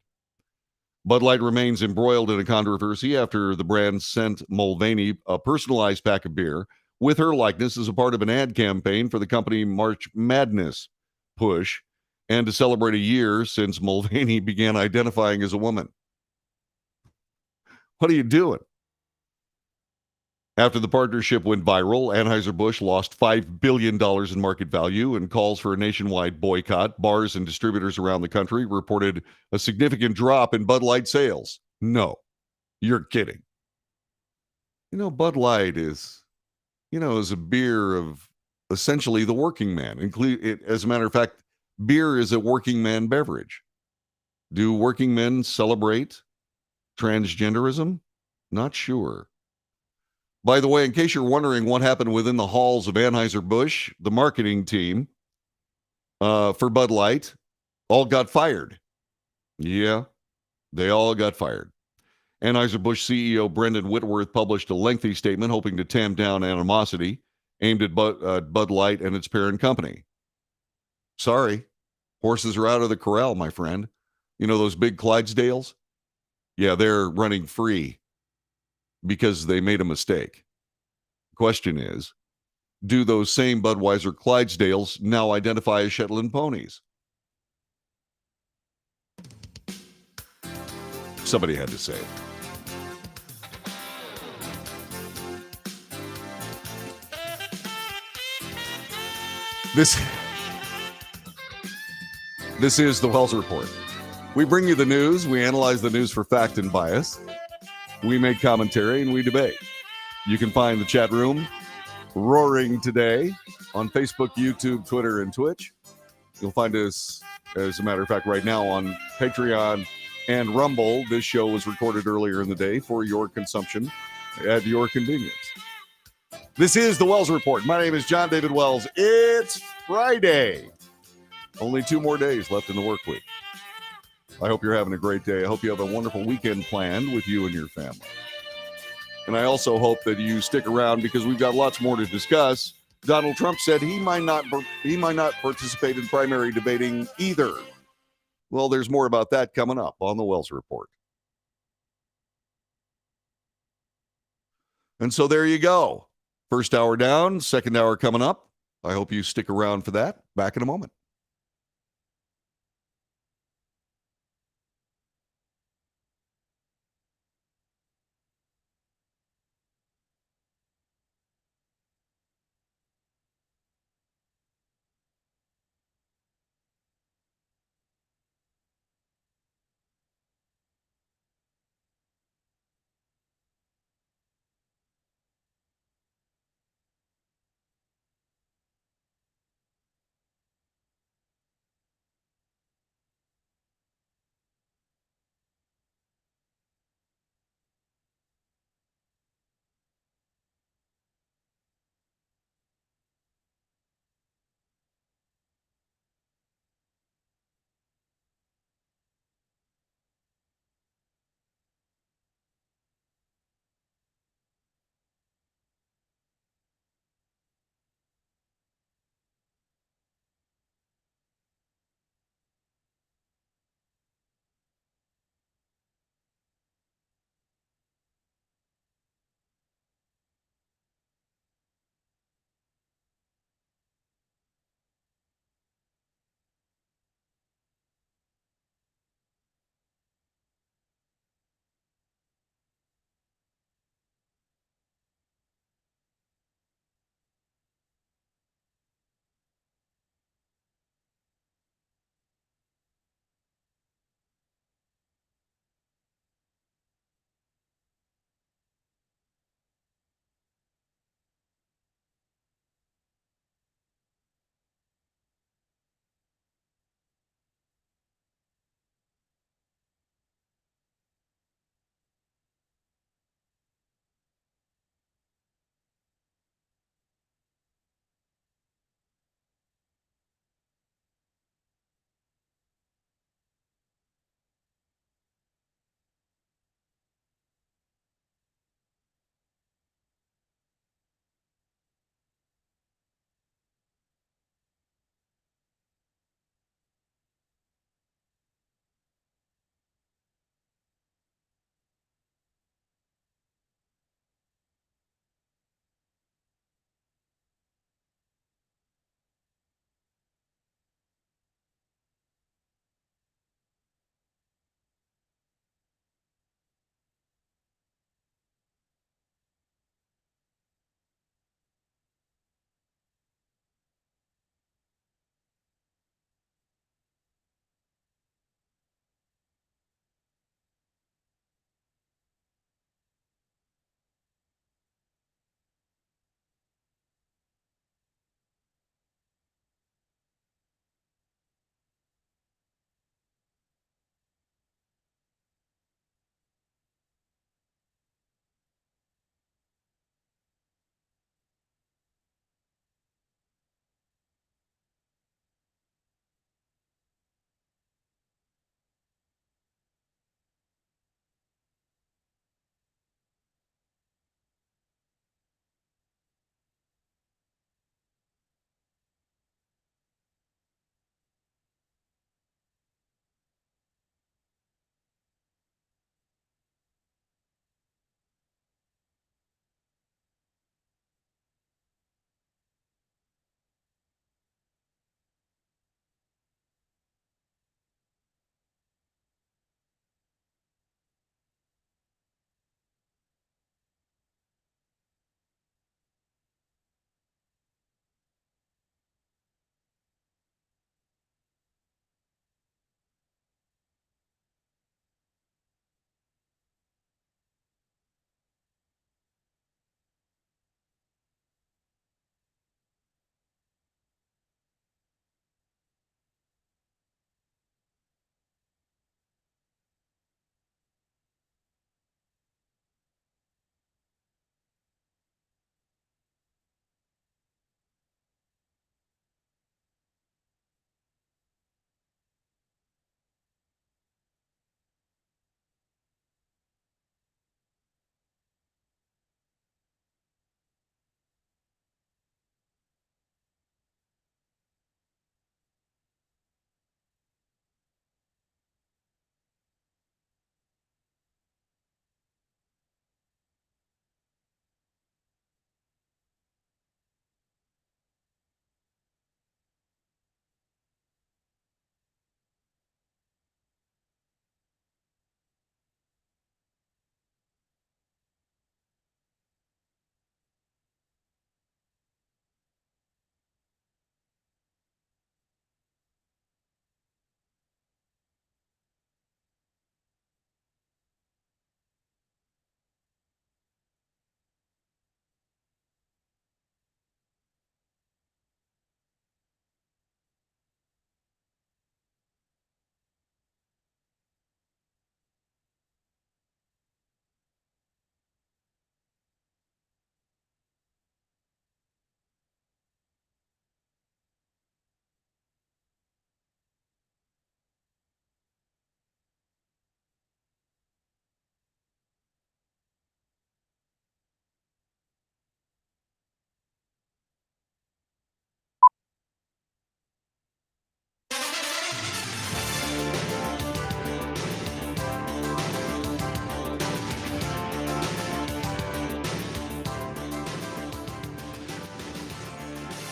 S1: Bud Light remains embroiled in a controversy after the brand sent Mulvaney a personalized pack of beer with her likeness as a part of an ad campaign for the company March Madness push and to celebrate a year since Mulvaney began identifying as a woman. What are you doing? After the partnership went viral, Anheuser-Busch lost $5 billion in market value, and calls for a nationwide boycott. Bars and distributors around the country reported a significant drop in Bud Light sales. No, you're kidding. Bud Light is a beer of essentially the working man. As a matter of fact, beer is a working man beverage. Do working men celebrate transgenderism? Not sure. By the way, in case you're wondering what happened within the halls of Anheuser-Busch, the marketing team for Bud Light all got fired. Yeah, they all got fired. Anheuser-Busch CEO Brendan Whitworth published a lengthy statement hoping to tamp down animosity aimed at Bud Light and its parent company. Sorry, horses are out of the corral, my friend. Those big Clydesdales? Yeah, they're running free because they made a mistake. Question is, do those same Budweiser Clydesdales now identify as Shetland ponies? Somebody had to say it. This is the Wells Report. We bring you the news. We analyze the news for fact and bias. We make commentary and we debate. You can find the chat room roaring today on Facebook, YouTube, Twitter, and Twitch. You'll find us, as a matter of fact, right now on Patreon and Rumble. This show was recorded earlier in the day for your consumption at your convenience. This is the Wells Report. My name is John David Wells. It's Friday. Only 2 more days left in the work week. I hope you're having a great day. I hope you have a wonderful weekend planned with you and your family. And I also hope that you stick around because we've got lots more to discuss. Donald Trump said he might not participate in primary debating either. Well, there's more about that coming up on the Wells Report. And so there you go. First hour down, second hour coming up. I hope you stick around for that. Back in a moment.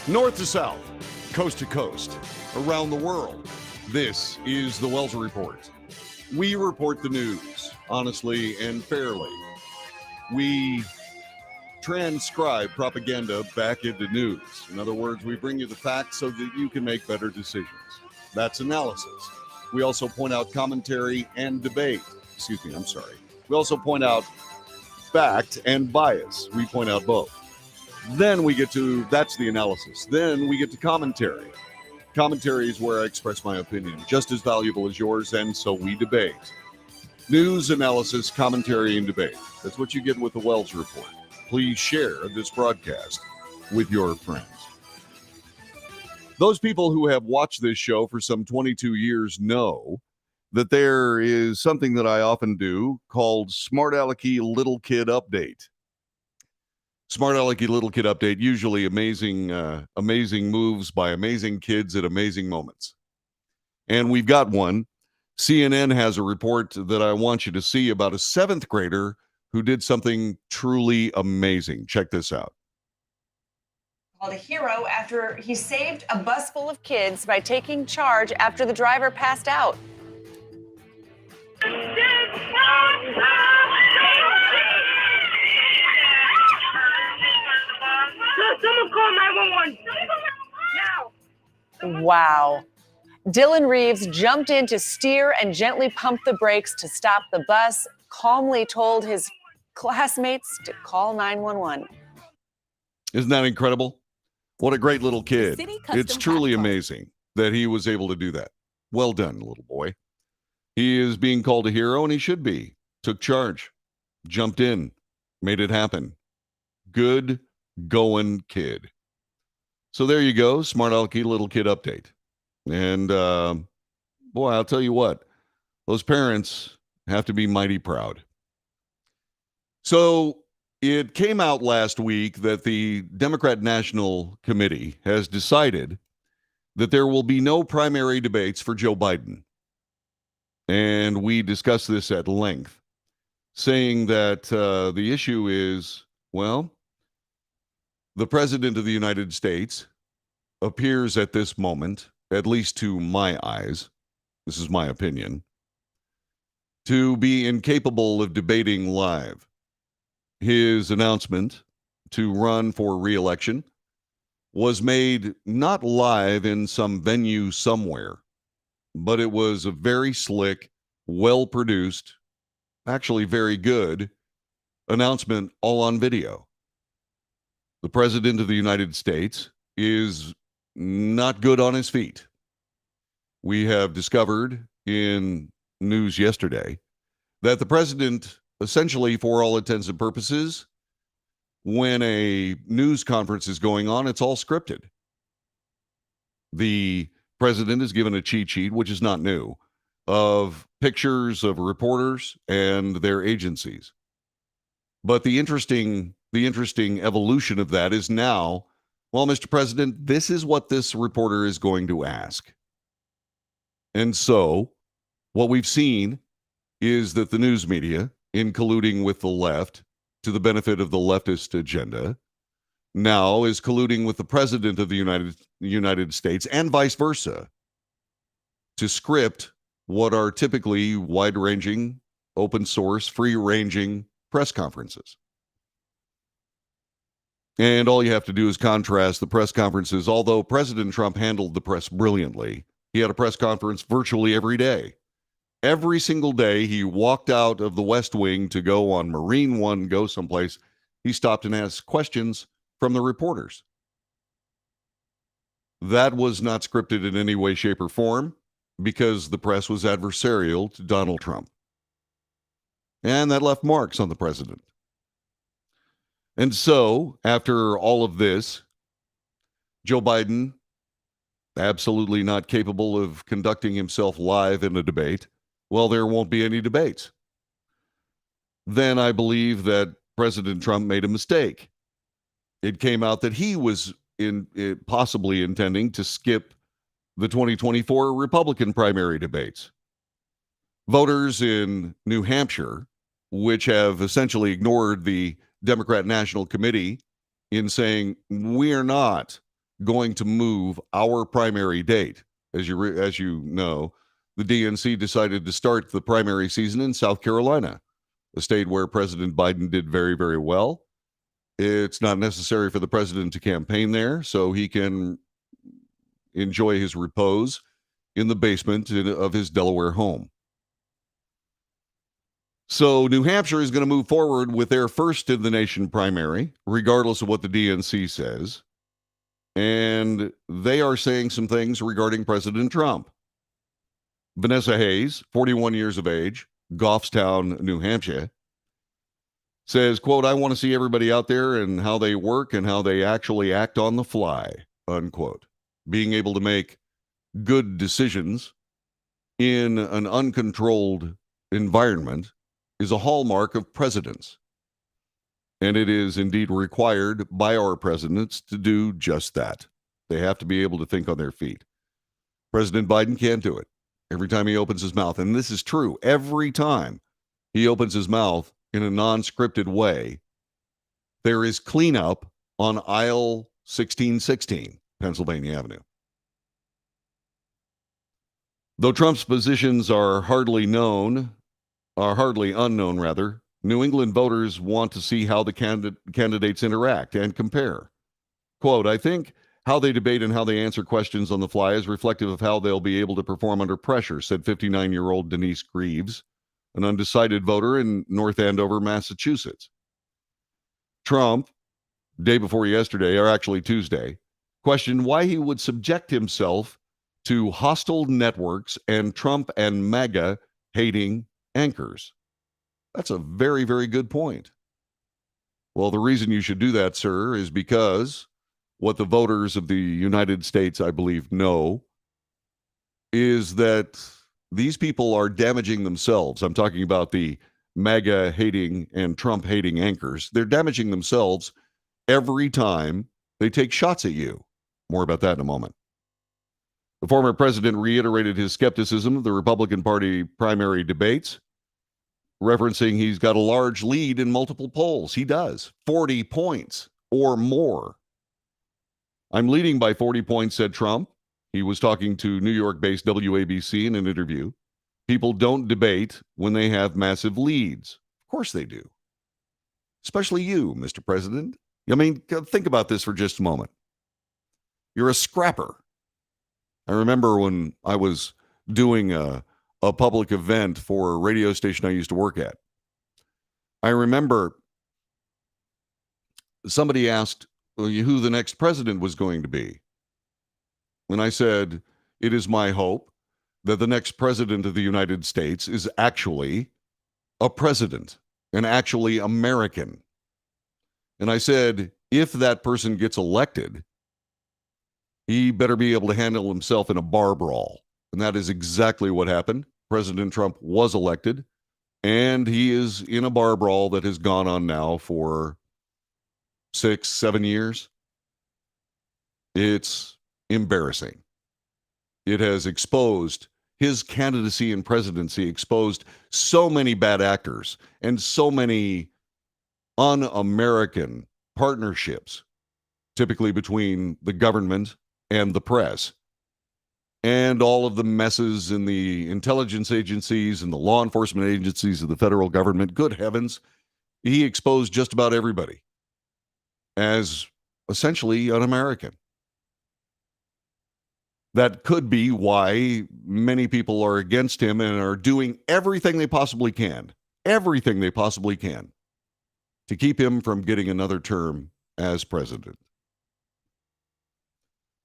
S1: North to south, coast to coast, around the world. This is the Wells Report. We report the news honestly and fairly. We transcribe propaganda back into news. In other words, we bring you the facts so that you can make better decisions. That's analysis. We also point out commentary and debate. We also point out fact and bias. We point out both. Then we get to, that's the analysis. Then we get to commentary. Commentary is where I express my opinion, just as valuable as yours, and so we debate. News, analysis, commentary, and debate. That's what you get with the Wells Report. Please share this broadcast with your friends. Those people who have watched this show for some 22 years know that there is something that I often do called Smart Alecky Little Kid Update. Smart Alecky Little Kid Update, usually amazing moves by amazing kids at amazing moments. And we've got one. CNN has a report that I want you to see about a 7th grader who did something truly amazing. Check this out.
S2: Called a hero after he saved a bus full of kids by taking charge after the driver passed out.
S3: Someone call 911 now.
S2: Wow. Dylan Reeves jumped in to steer and gently pump the brakes to stop the bus, calmly told his classmates to call 911.
S1: Isn't that incredible? What a great little kid. It's truly amazing that he was able to do that. Well done, little boy. He is being called a hero, and he should be. Took charge, jumped in, made it happen. Good going kid. So there you go, Smart Alecky Little Kid Update. And boy, I'll tell you what, those parents have to be mighty proud. So it came out last week that the Democrat National Committee has decided that there will be no primary debates for Joe Biden. And we discussed this at length, saying that the issue is, well, the President of the United States appears at this moment, at least to my eyes, this is my opinion, to be incapable of debating live. His announcement to run for re-election was made not live in some venue somewhere, but it was a very slick, well-produced, actually very good announcement all on video. The President of the United States is not good on his feet. We have discovered in news yesterday that the president, essentially for all intents and purposes, when a news conference is going on, it's all scripted. The president is given a cheat sheet, which is not new, of pictures of reporters and their agencies. But the interesting evolution of that is now, well, Mr. President, this is what this reporter is going to ask. And so what we've seen is that the news media, in colluding with the left to the benefit of the leftist agenda, now is colluding with the President of the United States and vice versa to script what are typically wide-ranging, open source, free-ranging press conferences. And all you have to do is contrast the press conferences. Although President Trump handled the press brilliantly, he had a press conference virtually every day. Every single day he walked out of the West Wing to go on Marine One, go someplace, he stopped and asked questions from the reporters. That was not scripted in any way, shape, or form because the press was adversarial to Donald Trump. And that left marks on the president. And so, after all of this, Joe Biden, absolutely not capable of conducting himself live in a debate, well, there won't be any debates. Then I believe that President Trump made a mistake. It came out that he was possibly intending to skip the 2024 Republican primary debates. Voters in New Hampshire, which have essentially ignored the Democrat National Committee in saying, we are not going to move our primary date. As you know, the DNC decided to start the primary season in South Carolina, a state where President Biden did very, very well. It's not necessary for the president to campaign there, so he can enjoy his repose in the basement of his Delaware home. So New Hampshire is going to move forward with their first in the nation primary, regardless of what the DNC says. And they are saying some things regarding President Trump. Vanessa Hayes, 41 years of age, Goffstown, New Hampshire, says, quote, "I want to see everybody out there and how they work and how they actually act on the fly," unquote. Being able to make good decisions in an uncontrolled environment is a hallmark of presidents. And it is indeed required by our presidents to do just that. They have to be able to think on their feet. President Biden can't do it every time he opens his mouth. And this is true. Every time he opens his mouth in a non-scripted way, there is cleanup on aisle 1616, Pennsylvania Avenue. Though Trump's positions are hardly unknown, New England voters want to see how the candidates interact and compare. Quote, "I think how they debate and how they answer questions on the fly is reflective of how they'll be able to perform under pressure," said 59-year-old Denise Greaves, an undecided voter in North Andover, Massachusetts. Trump, day before yesterday, or actually Tuesday, questioned why he would subject himself to hostile networks and Trump and MAGA hating anchors. That's a very, very good point. Well, the reason you should do that, sir, is because what the voters of the United States, I believe, know is that these people are damaging themselves. I'm talking about the MAGA hating and Trump hating anchors. They're damaging themselves every time they take shots at you. More about that in a moment. The former president reiterated his skepticism of the Republican Party primary debates, referencing he's got a large lead in multiple polls. He does. 40 points or more. "I'm leading by 40 points, said Trump. He was talking to New York-based WABC in an interview. People don't debate when they have massive leads. Of course they do. Especially you, Mr. President. I mean, think about this for just a moment. You're a scrapper. I remember when I was doing a public event for a radio station I used to work at. I remember somebody asked who the next president was going to be. And I said, it is my hope that the next president of the United States is actually a president and actually American. And I said, if that person gets elected, he better be able to handle himself in a bar brawl. And that is exactly what happened. President Trump was elected, and he is in a bar brawl that has gone on now for 6-7 years. It's embarrassing. It has exposed his candidacy and presidency, exposed so many bad actors and so many un-American partnerships, typically between the government and the press, and all of the messes in the intelligence agencies and the law enforcement agencies of the federal government. Good heavens, he exposed just about everybody as essentially un-American. That could be why many people are against him and are doing everything they possibly can to keep him from getting another term as president.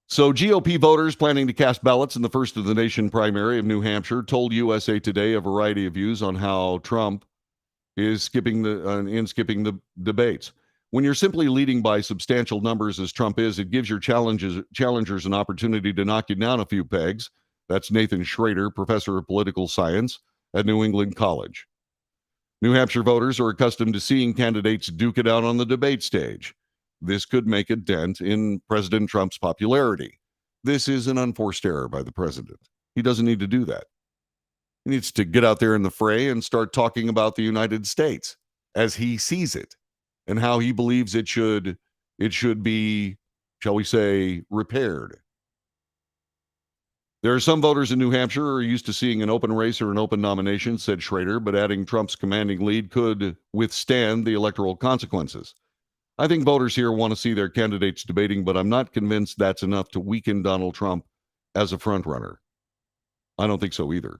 S1: So GOP voters planning to cast ballots in the first of the nation primary of New Hampshire told USA Today a variety of views on how Trump is skipping the debates. When you're simply leading by substantial numbers as Trump is, it gives your challengers an opportunity to knock you down a few pegs. That's Nathan Schrader, professor of political science at New England College. New Hampshire voters are accustomed to seeing candidates duke it out on the debate stage. This could make a dent in President Trump's popularity. This is an unforced error by the president. He doesn't need to do that. He needs to get out there in the fray and start talking about the United States as he sees it and how he believes it should be shall we say, repaired. There are some voters in New Hampshire who are used to seeing an open race or an open nomination, said Schrader, but adding Trump's commanding lead could withstand the electoral consequences. I think voters here want to see their candidates debating, but I'm not convinced that's enough to weaken Donald Trump as a frontrunner. I don't think so either.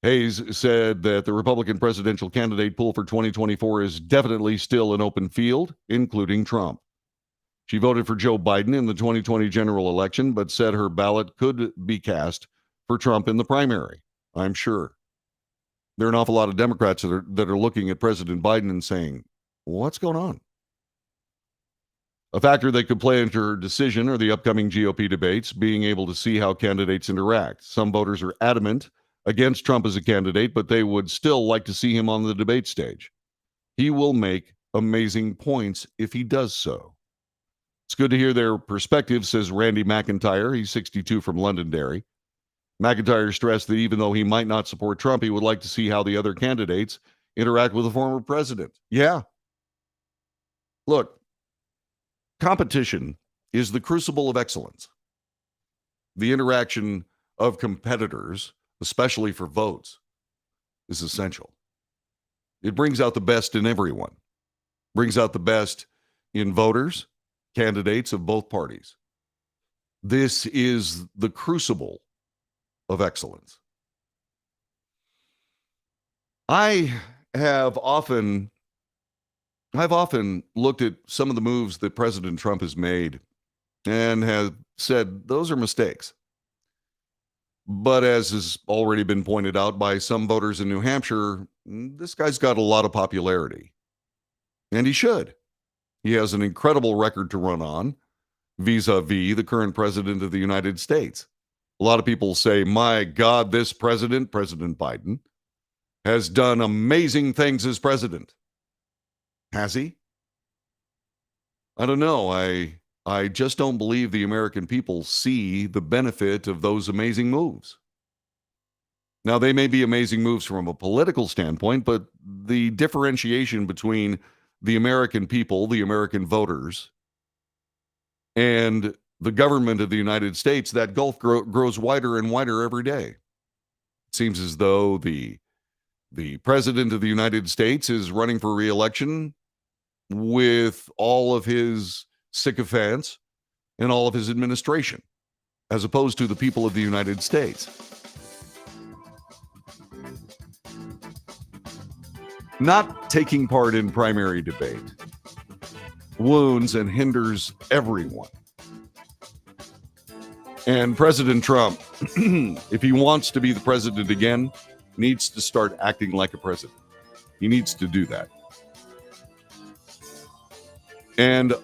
S1: Hayes said that the Republican presidential candidate pool for 2024 is definitely still an open field, including Trump. She voted for Joe Biden in the 2020 general election, but said her ballot could be cast for Trump in the primary. I'm sure. There are an awful lot of Democrats that are looking at President Biden and saying, what's going on? A factor that could play into her decision are the upcoming GOP debates, being able to see how candidates interact. Some voters are adamant against Trump as a candidate, but they would still like to see him on the debate stage. He will make amazing points if he does so. It's good to hear their perspective, says Randy McIntyre. He's 62 from Londonderry. McIntyre stressed that even though he might not support Trump, he would like to see how the other candidates interact with the former president. Yeah. Look, competition is the crucible of excellence. The interaction of competitors, especially for votes, is essential. It brings out the best in everyone, brings out the best in voters, candidates of both parties. This is the crucible of excellence. I've often looked at some of the moves that President Trump has made and have said those are mistakes. But as has already been pointed out by some voters in New Hampshire, this guy's got a lot of popularity. And he should. He has an incredible record to run on vis-a-vis the current president of the United States. A lot of people say, my God, this president, President Biden, has done amazing things as president. Has he? I don't know. I just don't believe the American people see the benefit of those amazing moves. Now, they may be amazing moves from a political standpoint, but the differentiation between the American people, the American voters, and the government of the United States, that gulf grows wider and wider every day. It seems as though the president of the United States is running for re-election with all of his sycophants and all of his administration, as opposed to the people of the United States. Not taking part in primary debate wounds and hinders everyone. And President Trump, if he wants to be the president again, needs to start acting like a president. He needs to do that. And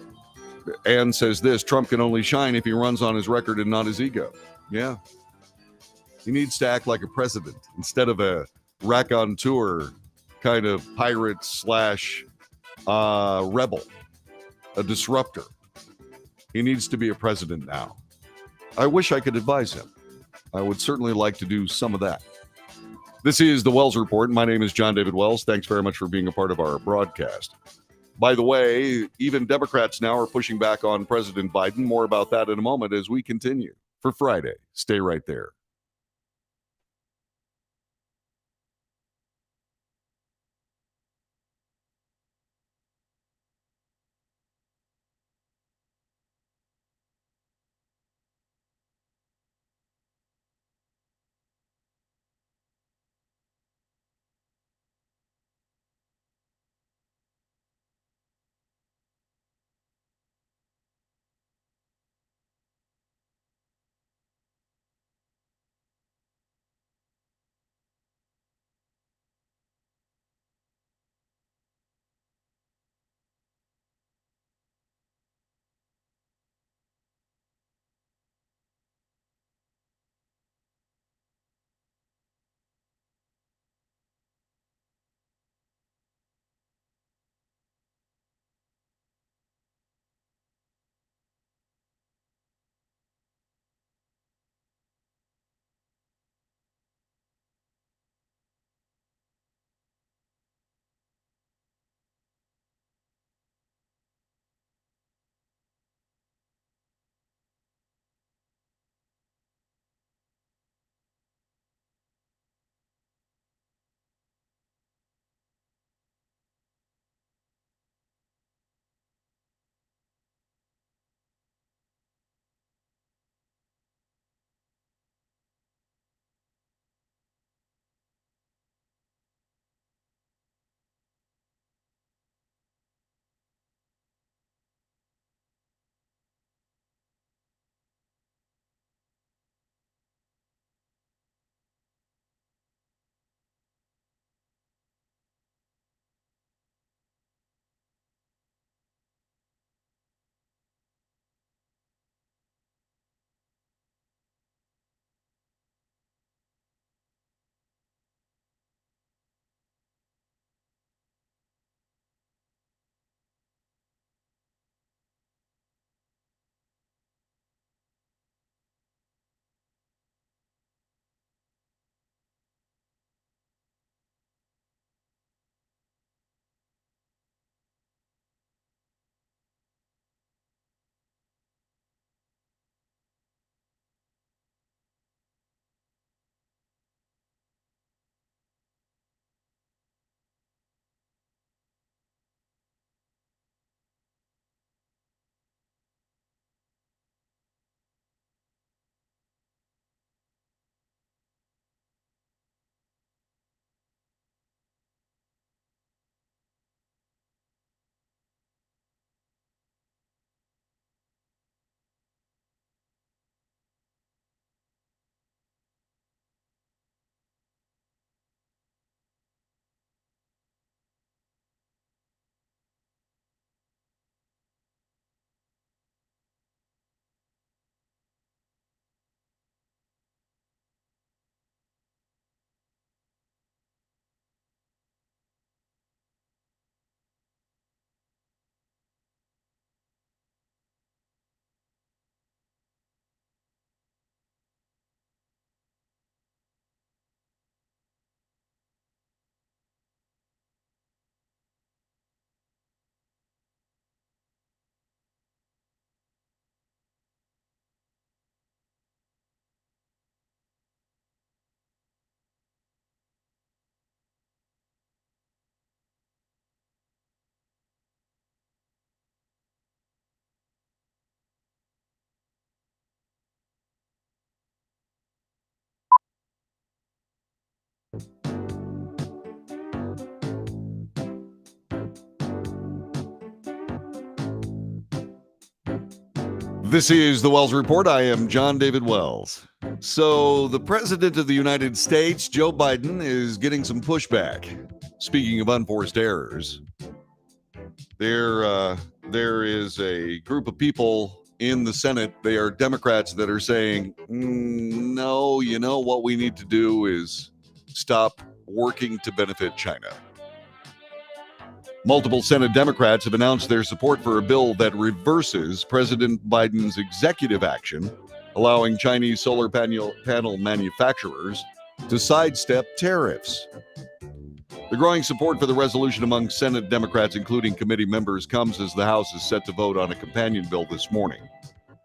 S1: Ann says this, Trump can only shine if he runs on his record and not his ego. Yeah. He needs to act like a president instead of a raconteur kind of pirate slash rebel, a disruptor. He needs to be a president now. I wish I could advise him. I would certainly like to do some of that. This is the Wells Report. My name is John David Wells. Thanks very much for being a part of our broadcast. By the way, even Democrats now are pushing back on President Biden. More about that in a moment as we continue. For Friday, stay right there. This is the Wells Report. I am John David Wells. So, the President of the United States, Joe Biden, is getting some pushback. Speaking of unforced errors, there is a group of people in the Senate. They are Democrats that are saying, no, you know what we need to do is stop working to benefit China. Multiple Senate Democrats have announced their support for a bill that reverses President Biden's executive action, allowing Chinese solar panel manufacturers to sidestep tariffs. The growing support for the resolution among Senate Democrats, including committee members, comes as the House is set to vote on a companion bill this morning.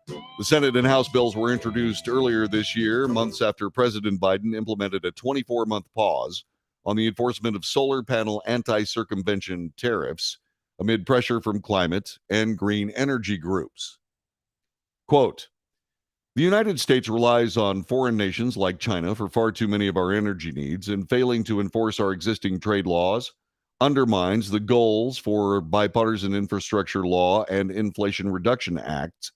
S1: The Senate and House bills were introduced earlier this year, months after President Biden implemented a 24-month pause on the enforcement of solar panel anti-circumvention tariffs amid pressure from climate and green energy groups. Quote, the United States relies on foreign nations like China for far too many of our energy needs, and failing to enforce our existing trade laws undermines the goals for bipartisan infrastructure law and Inflation Reduction Acts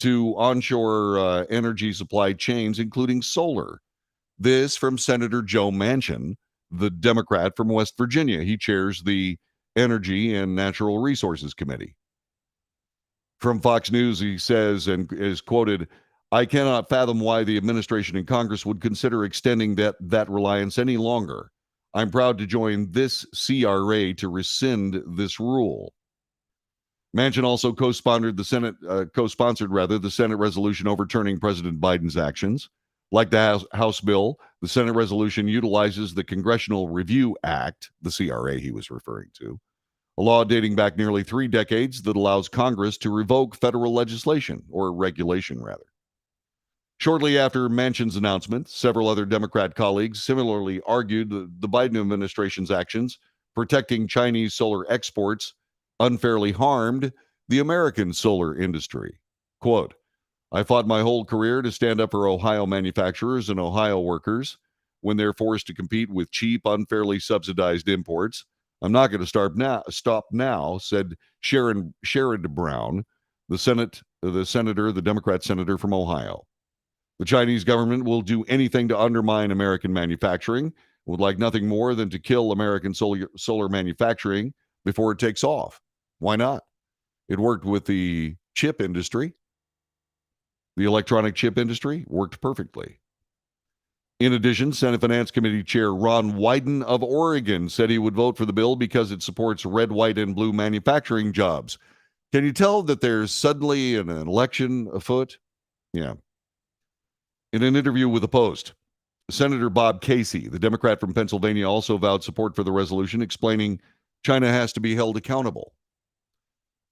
S1: to onshore energy supply chains, including solar. This from Senator Joe Manchin, the Democrat from West Virginia. He chairs the Energy and Natural Resources Committee. From Fox News, he says, and is quoted, I cannot fathom why the administration and Congress would consider extending that reliance any longer. I'm proud to join this CRA to rescind this rule. Manchin also co-sponsored the Senate resolution overturning President Biden's actions. Like the House bill, the Senate resolution utilizes the Congressional Review Act, the CRA he was referring to, a law dating back nearly 3 decades that allows Congress to revoke federal legislation, or regulation rather. Shortly after Manchin's announcement, several other Democrat colleagues similarly argued that the Biden administration's actions protecting Chinese solar exports unfairly harmed the American solar industry. Quote, I fought my whole career to stand up for Ohio manufacturers and Ohio workers when they're forced to compete with cheap, unfairly subsidized imports. I'm not going to stop now, said Sherrod Brown, the Democrat senator from Ohio. The Chinese government will do anything to undermine American manufacturing, would like nothing more than to kill American solar manufacturing before it takes off. Why not? It worked with the chip industry. The electronic chip industry worked perfectly. In addition, Senate Finance Committee Chair Ron Wyden of Oregon said he would vote for the bill because it supports red, white, and blue manufacturing jobs. Can you tell that there's suddenly an election afoot? Yeah. In an interview with the Post, Senator Bob Casey, the Democrat from Pennsylvania, also vowed support for the resolution, explaining China has to be held accountable.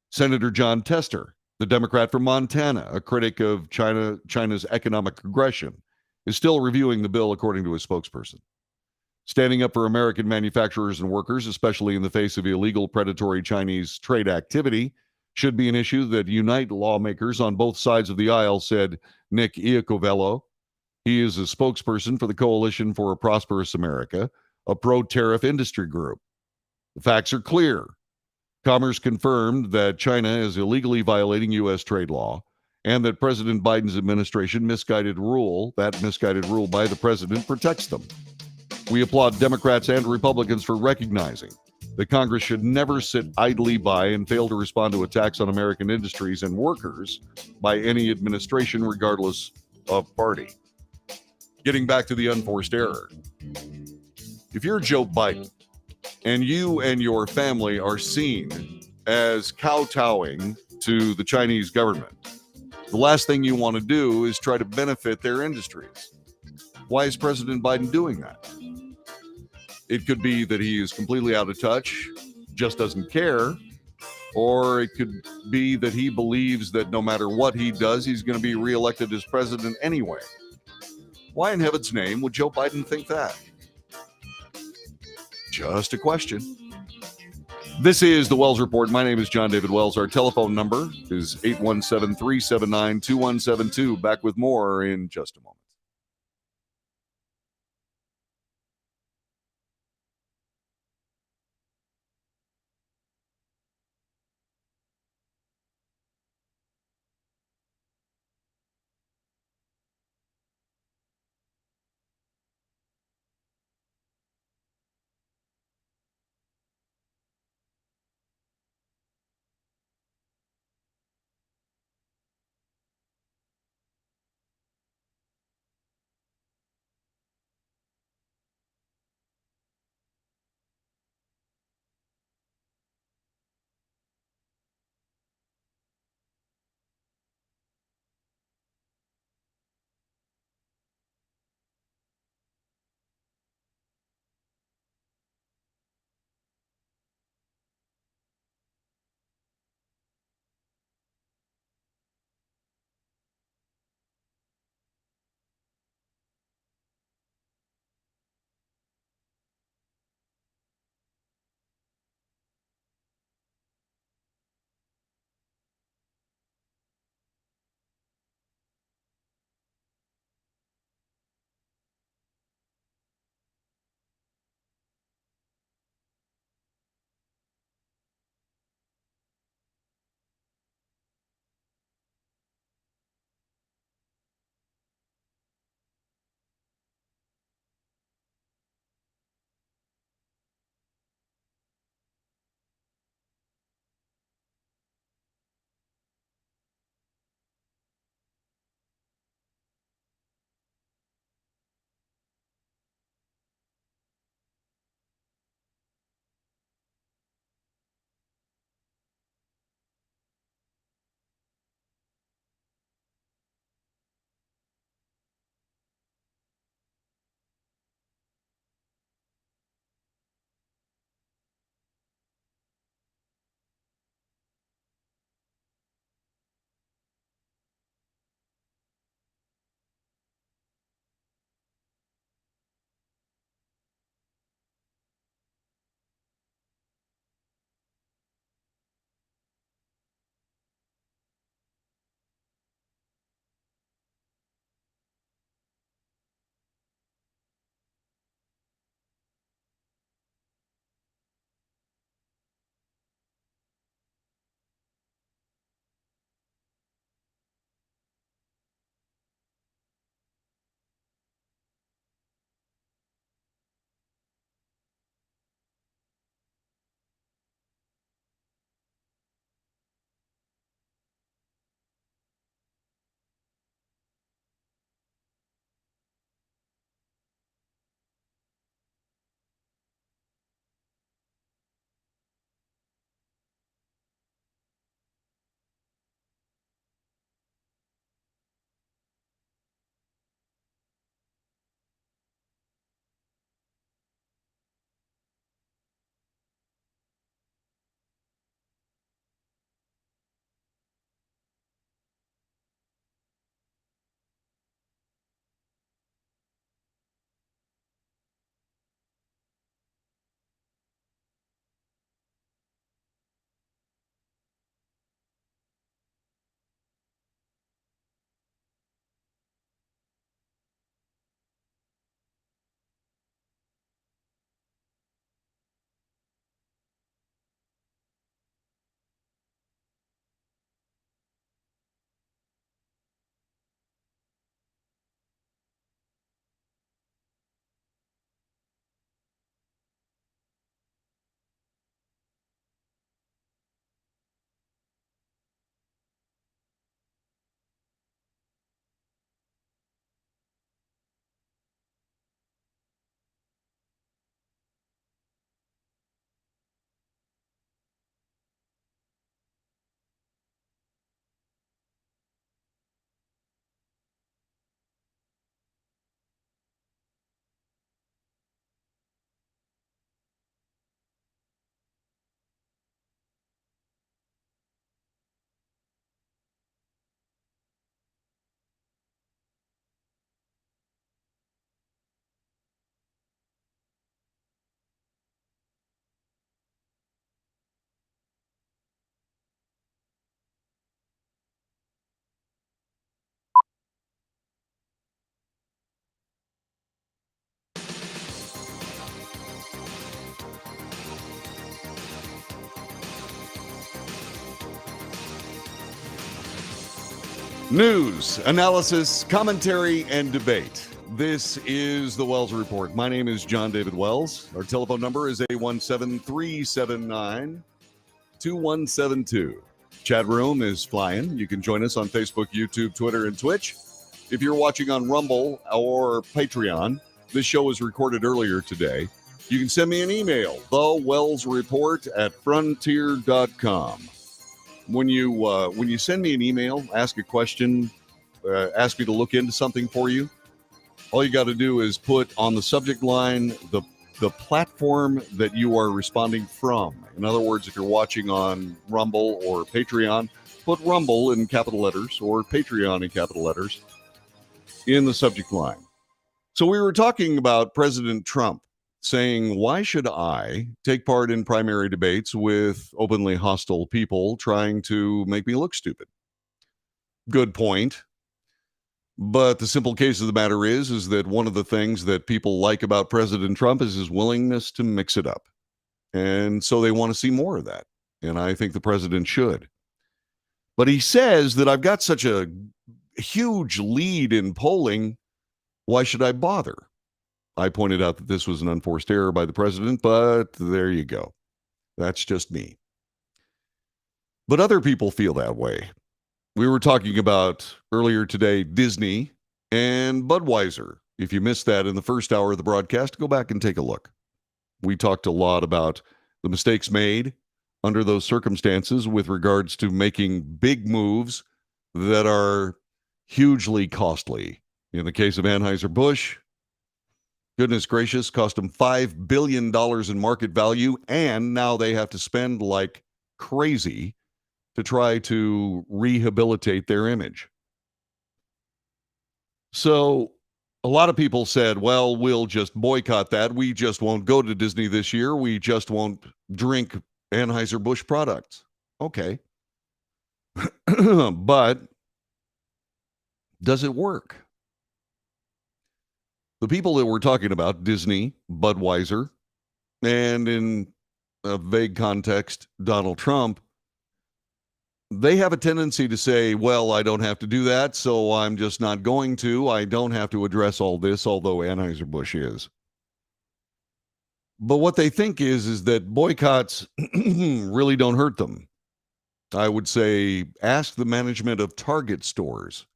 S1: Senator John Tester, the Democrat from Montana, a critic of China's economic aggression, is still reviewing the bill, according to his spokesperson. Standing up for American manufacturers and workers, especially in the face of illegal predatory Chinese trade activity, should be an issue that unite lawmakers on both sides of the aisle, said Nick Iacovello. He is a spokesperson for the Coalition for a Prosperous America, a pro-tariff industry group. The facts are clear. Commerce confirmed that China is illegally violating U.S. trade law, and that President Biden's administration misguided rule by the president protects them. We applaud Democrats and Republicans for recognizing that Congress should never sit idly by and fail to respond to attacks on American industries and workers by any administration, regardless of party. Getting back to the unforced error. If you're Joe Biden and you and your family are seen as kowtowing to the Chinese government, the last thing you want to do is try to benefit their industries. Why is President Biden doing that? It could be that he is completely out of touch, just doesn't care, or it could be that he believes that no matter what he does, he's going to be reelected as president anyway. Why in heaven's name would Joe Biden think that? Just a question. This is the Wells Report. My name is John David Wells. Our telephone number is 817-379-2172. Back with more in just a moment. News, analysis, commentary, and debate. This is the Wells Report. My name is John David Wells. Our telephone number is 817-379-2172. Chat room is flying. You can join us on Facebook, YouTube, Twitter, and Twitch. If you're watching on Rumble or Patreon, this show was recorded earlier today. You can send me an email, thewellsreport@frontier.com. When you send me an email, ask a question, ask me to look into something for you, all you got to do is put on the subject line the platform that you are responding from. In other words, if you're watching on Rumble or Patreon, put Rumble in capital letters or Patreon in capital letters in the subject line. So we were talking about President Trump saying, why should I take part in primary debates with openly hostile people trying to make me look stupid? Good point. But the simple case of the matter is that one of the things that people like about President Trump is his willingness to mix it up. And so they want to see more of that. And I think the president should. But he says that I've got such a huge lead in polling. Why should I bother? I pointed out that this was an unforced error by the president, but there you go. That's just me. But other people feel that way. We were talking about earlier today Disney and Budweiser. If you missed that in the first hour of the broadcast, go back and take a look. We talked a lot about the mistakes made under those circumstances with regards to making big moves that are hugely costly. In the case of Anheuser-Busch, goodness gracious, cost them $5 billion in market value, and now they have to spend like crazy to try to rehabilitate their image. So a lot of people said, well, we'll just boycott that. We just won't go to Disney this year. We just won't drink Anheuser-Busch products. Okay. But does it work? The people that we're talking about, Disney, Budweiser, and in a vague context, Donald Trump, they have a tendency to say, well, I don't have to do that, so I'm just not going to. I don't have to address all this, although Anheuser-Busch is. But what they think is that boycotts really don't hurt them. I would say ask the management of Target stores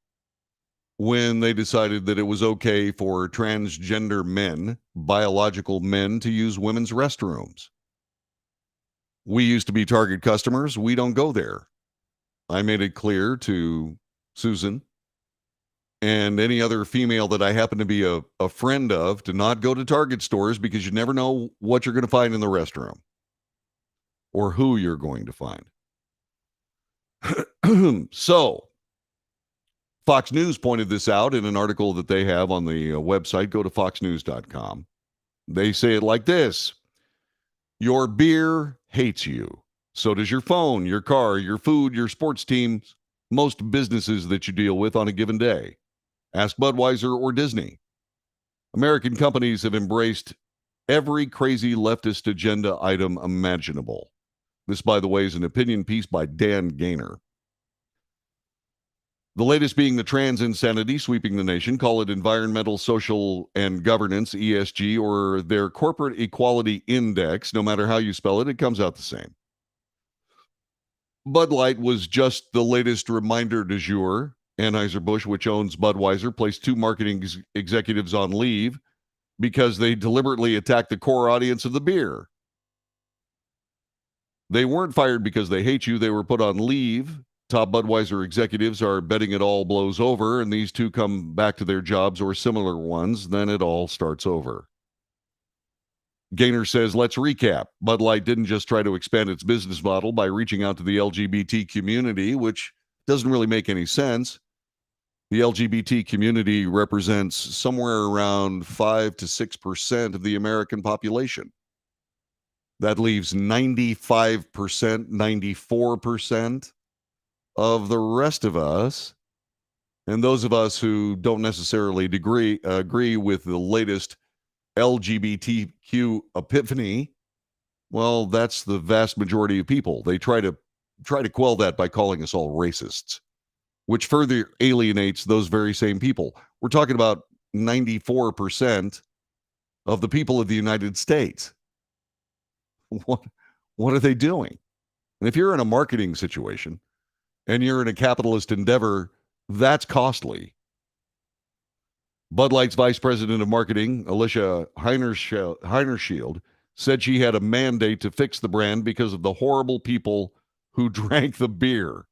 S1: when they decided that it was okay for transgender men, biological men, to use women's restrooms. We used to be Target customers. We don't go there. I made it clear to Susan and any other female that I happen to be a friend of to not go to Target stores because you never know what you're going to find in the restroom or who you're going to find. So, Fox News pointed this out in an article that they have on the website. Go to foxnews.com. They say it like this: your beer hates you. So does your phone, your car, your food, your sports teams, most businesses that you deal with on a given day. Ask Budweiser or Disney. American companies have embraced every crazy leftist agenda item imaginable. This, by the way, is an opinion piece by Dan Gaynor. The latest being the trans insanity sweeping the nation. Call it environmental, social, and governance, ESG, or their corporate equality index. No matter how you spell it, it comes out the same. Bud Light was just the latest reminder du jour. Anheuser-Busch, which owns Budweiser, placed 2 marketing executives on leave because they deliberately attacked the core audience of the beer. They weren't fired because they hate you. They were put on leave. Top Budweiser executives are betting it all blows over, and these 2 come back to their jobs or similar ones, then it all starts over. Gaynor says, let's recap. Bud Light didn't just try to expand its business model by reaching out to the LGBT community, which doesn't really make any sense. The LGBT community represents somewhere around 5 to 6% of the American population. That leaves 95%, 94% of the rest of us. And those of us who don't necessarily agree with the latest LGBTQ epiphany, well, that's the vast majority of people. They try to quell that by calling us all racists, which further alienates those very same people. We're talking about 94% of the people of the United States. What are they doing? And if you're in a marketing situation and you're in a capitalist endeavor, that's costly. Bud Light's vice president of marketing, Alicia Heinerschild, said she had a mandate to fix the brand because of the horrible people who drank the beer.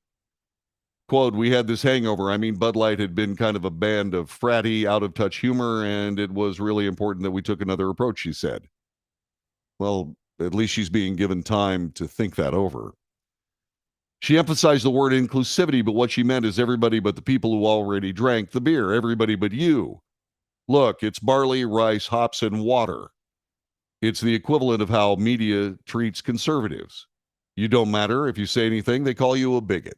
S1: Quote, we had this hangover. I mean, Bud Light had been kind of a band of fratty, out-of-touch humor, and it was really important that we took another approach, she said. Well, at least she's being given time to think that over. She emphasized the word inclusivity, but what she meant is everybody but the people who already drank the beer, everybody but you. Look, it's barley, rice, hops, and water. It's the equivalent of how media treats conservatives. You don't matter. If you say anything, they call you a bigot.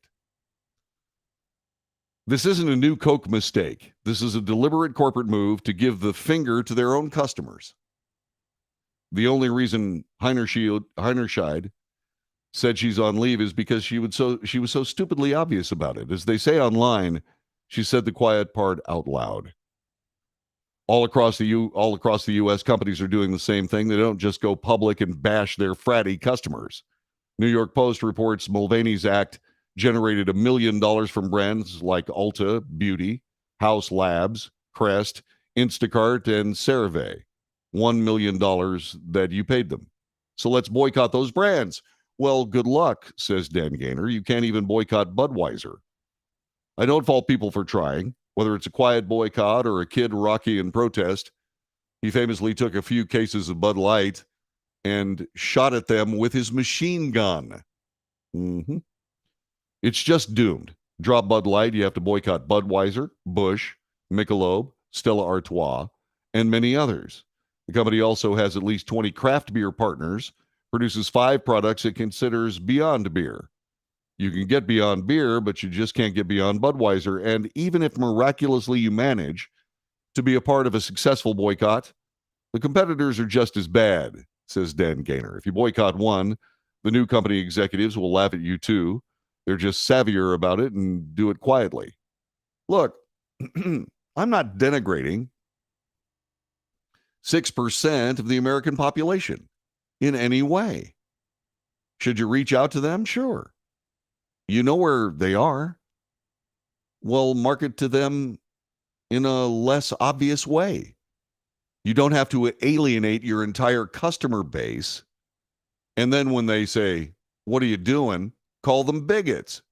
S1: This isn't a new Coke mistake. This is a deliberate corporate move to give the finger to their own customers. The only reason Heinerscheid said she's on leave is because she was so stupidly obvious about it. As they say online, she said the quiet part out loud. All across the U.S., companies are doing the same thing. They don't just go public and bash their fratty customers. New York Post reports Mulvaney's act generated $1 million from brands like Ulta Beauty, House Labs, Crest, Instacart, and CeraVe. $1 million that you paid them. So let's boycott those brands. Well, good luck, says Dan Gaynor. You can't even boycott Budweiser. I don't fault people for trying, whether it's a quiet boycott or a Kid Rocky in protest. He famously took a few cases of Bud Light and shot at them with his machine gun. It's just doomed. Drop Bud Light, you have to boycott Budweiser, Busch, Michelob, Stella Artois, and many others. The company also has at least 20 craft beer partners, produces 5 products it considers beyond beer. You can get beyond beer, but you just can't get beyond Budweiser. And even if miraculously you manage to be a part of a successful boycott, the competitors are just as bad, says Dan Gaynor. If you boycott one, the new company executives will laugh at you too. They're just savvier about it and do it quietly. Look, I'm not denigrating 6% of the American population in any way. Should you reach out to them? Sure. You know where they are. Well, market to them in a less obvious way. You don't have to alienate your entire customer base. And then when they say, what are you doing? Call them bigots,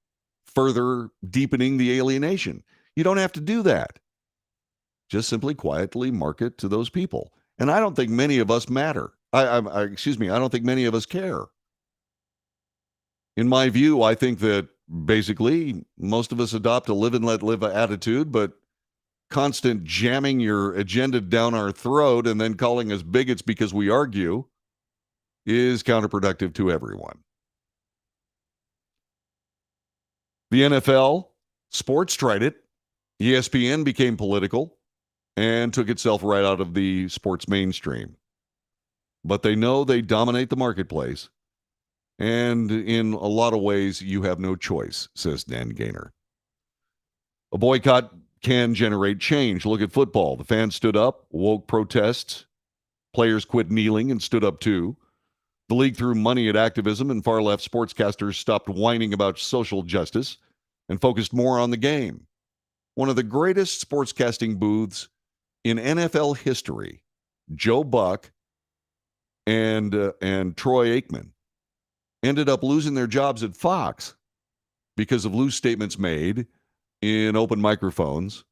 S1: further deepening the alienation. You don't have to do that. Just simply quietly market to those people. And I don't think many of us matter. I don't think many of us care. In my view, I think that basically most of us adopt a live and let live attitude, but constant jamming your agenda down our throat and then calling us bigots because we argue is counterproductive to everyone. The NFL, sports tried it. ESPN became political and took itself right out of the sports mainstream. But they know they dominate the marketplace. And in a lot of ways, you have no choice, says Dan Gaynor. A boycott can generate change. Look at football. The fans stood up, woke protests. Players quit kneeling and stood up too. The league threw money at activism, and far-left sportscasters stopped whining about social justice and focused more on the game. One of the greatest sportscasting booths in NFL history, Joe Buck and Troy Aikman, ended up losing their jobs at Fox because of loose statements made in open microphones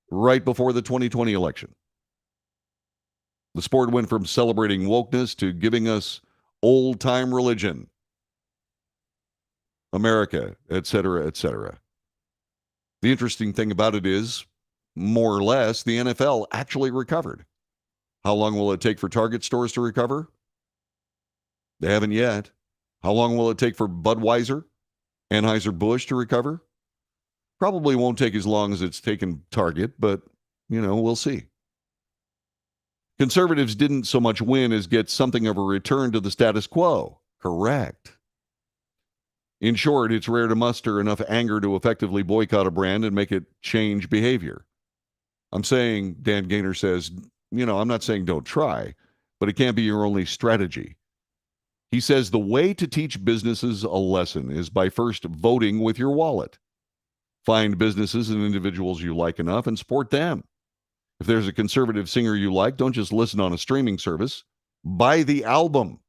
S1: right before the 2020 election. The sport went from celebrating wokeness to giving us old-time religion, America, et cetera, et cetera. The interesting thing about it is, more or less, the NFL actually recovered. How long will it take for Target stores to recover? They haven't yet. How long will it take for Budweiser, Anheuser-Busch to recover? Probably won't take as long as it's taken Target, but, we'll see. Conservatives didn't so much win as get something of a return to the status quo. Correct. In short, it's rare to muster enough anger to effectively boycott a brand and make it change behavior. I'm saying, Dan Gaynor says, I'm not saying don't try, but it can't be your only strategy. He says the way to teach businesses a lesson is by first voting with your wallet. Find businesses and individuals you like enough and support them. If there's a conservative singer you like, don't just listen on a streaming service. Buy the album.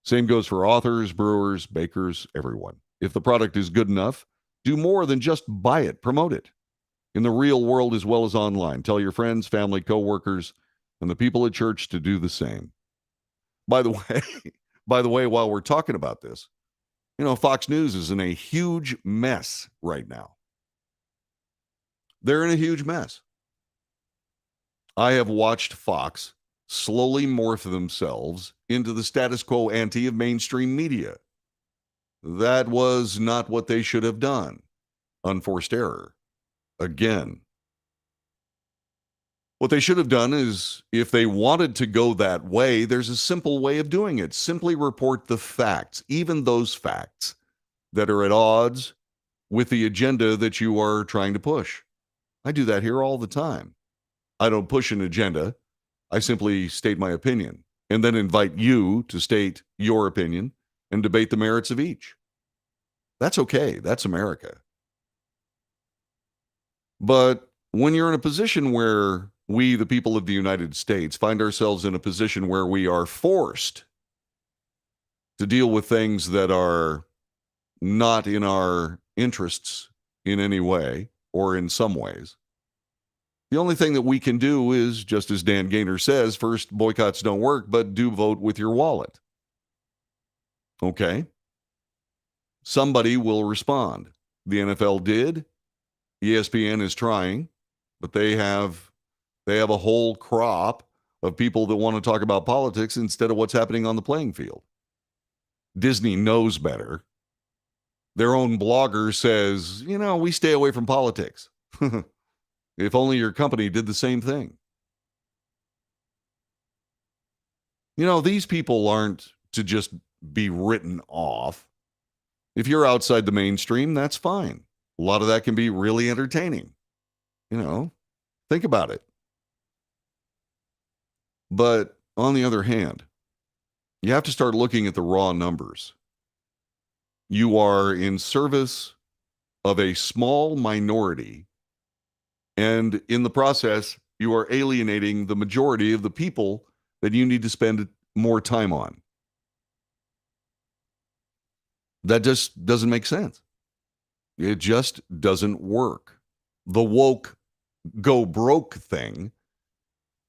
S1: Same goes for authors, brewers, bakers, everyone. If the product is good enough, do more than just buy it, promote it. In the real world as well as online, tell your friends, family, coworkers, and the people at church to do the same. By the way, while we're talking about this, Fox News is in a huge mess right now. They're in a huge mess. I have watched Fox slowly morph themselves into the status quo ante of mainstream media. That was not what they should have done. Unforced error. Again. What they should have done is, if they wanted to go that way, there's a simple way of doing it. Simply report the facts, even those facts that are at odds with the agenda that you are trying to push. I do that here all the time. I don't push an agenda. I simply state my opinion and then invite you to state your opinion and debate the merits of each. That's okay. That's America. But when you're in a position where we, the people of the United States, find ourselves in a position where we are forced to deal with things that are not in our interests in any way or in some ways, the only thing that we can do is, just as Dan Gaynor says, first, boycotts don't work, but do vote with your wallet. Okay. Somebody will respond. The NFL did. ESPN is trying, but they have a whole crop of people that want to talk about politics instead of what's happening on the playing field. Disney knows better. Their own blogger says, we stay away from politics. If only your company did the same thing. These people aren't to just be written off. If you're outside the mainstream, that's fine. A lot of that can be really entertaining. Think about it. But on the other hand, you have to start looking at the raw numbers. You are in service of a small minority, and in the process, you are alienating the majority of the people that you need to spend more time on. That just doesn't make sense. It just doesn't work. The woke go broke thing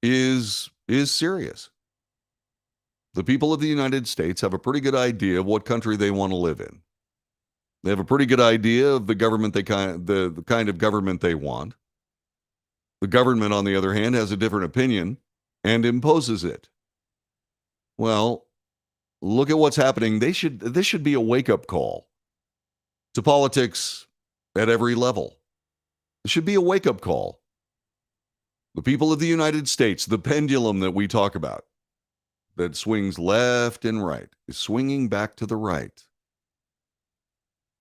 S1: is serious. The people of the United States have a pretty good idea of what country they want to live in. They have a pretty good idea of the government the kind of government they want. The government, on the other hand, has a different opinion and imposes it. Well, look at what's happening. This should be a wake-up call to politics at every level. It should be a wake-up call. The people of the United States, the pendulum that we talk about, that swings left and right, is swinging back to the right.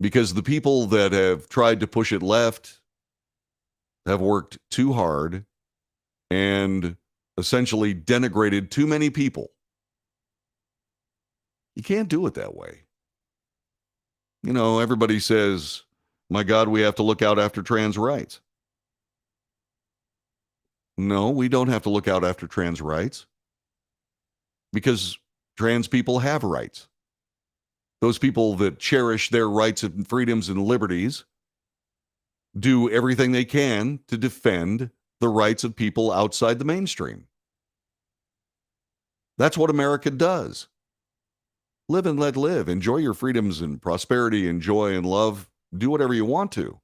S1: Because the people that have tried to push it left have worked too hard and essentially denigrated too many people. You can't do it that way. Everybody says, my God, we have to look out after trans rights. No, we don't have to look out after trans rights, because trans people have rights. Those people that cherish their rights and freedoms and liberties do everything they can to defend the rights of people outside the mainstream. That's what America does. Live and let live. Enjoy your freedoms and prosperity and joy and love. Do whatever you want to.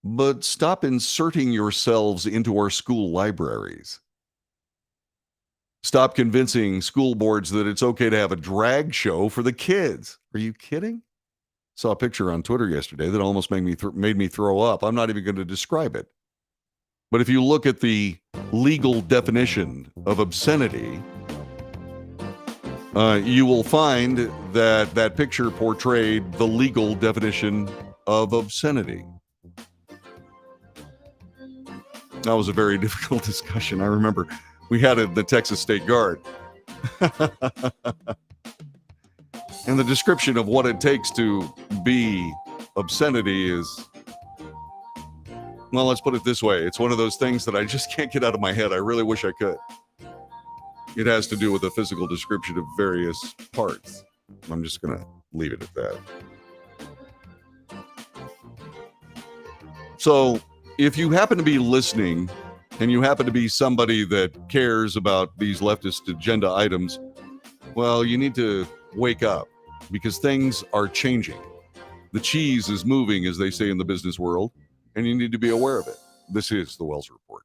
S1: But stop inserting yourselves into our school libraries. Stop convincing school boards that it's okay to have a drag show for the kids. Are you kidding? Saw a picture on Twitter yesterday that almost made me throw up. I'm not even going to describe it. But if you look at the legal definition of obscenity, you will find that that picture portrayed the legal definition of obscenity. That was a very difficult discussion. I remember we had it at the Texas State Guard. And the description of what it takes to be obscenity is, well, let's put it this way. It's one of those things that I just can't get out of my head. I really wish I could. It has to do with a physical description of various parts. I'm just going to leave it at that. So if you happen to be listening and you happen to be somebody that cares about these leftist agenda items, well, you need to wake up because things are changing. The cheese is moving, as they say in the business world, and you need to be aware of it. This is the Wells Report.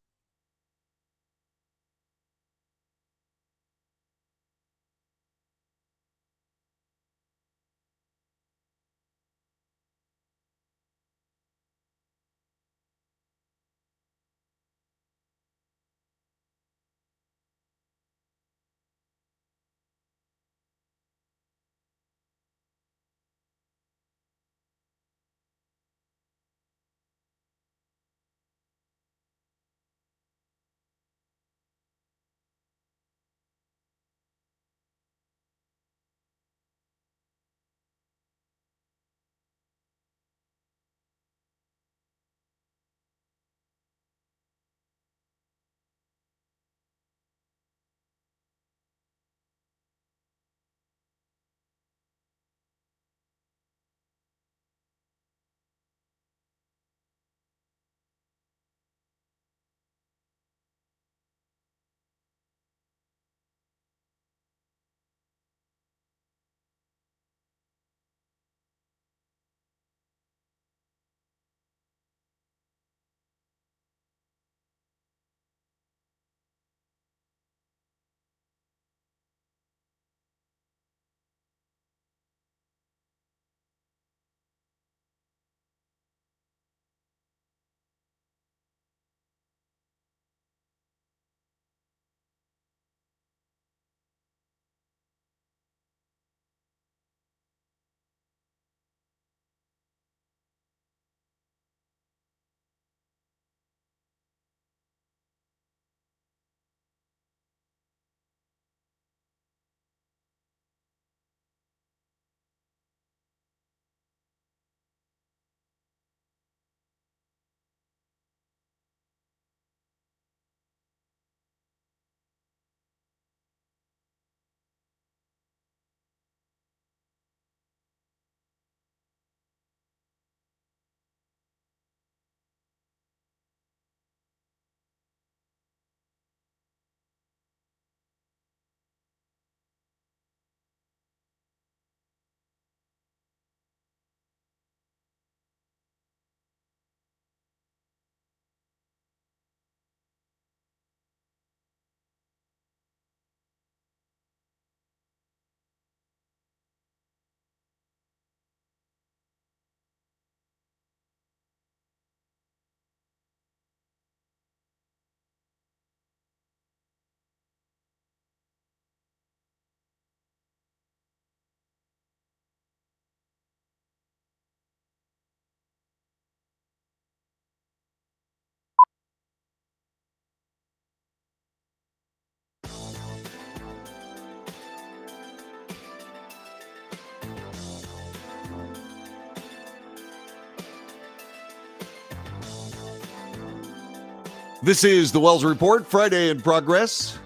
S1: This is the Wells Report, Friday in progress.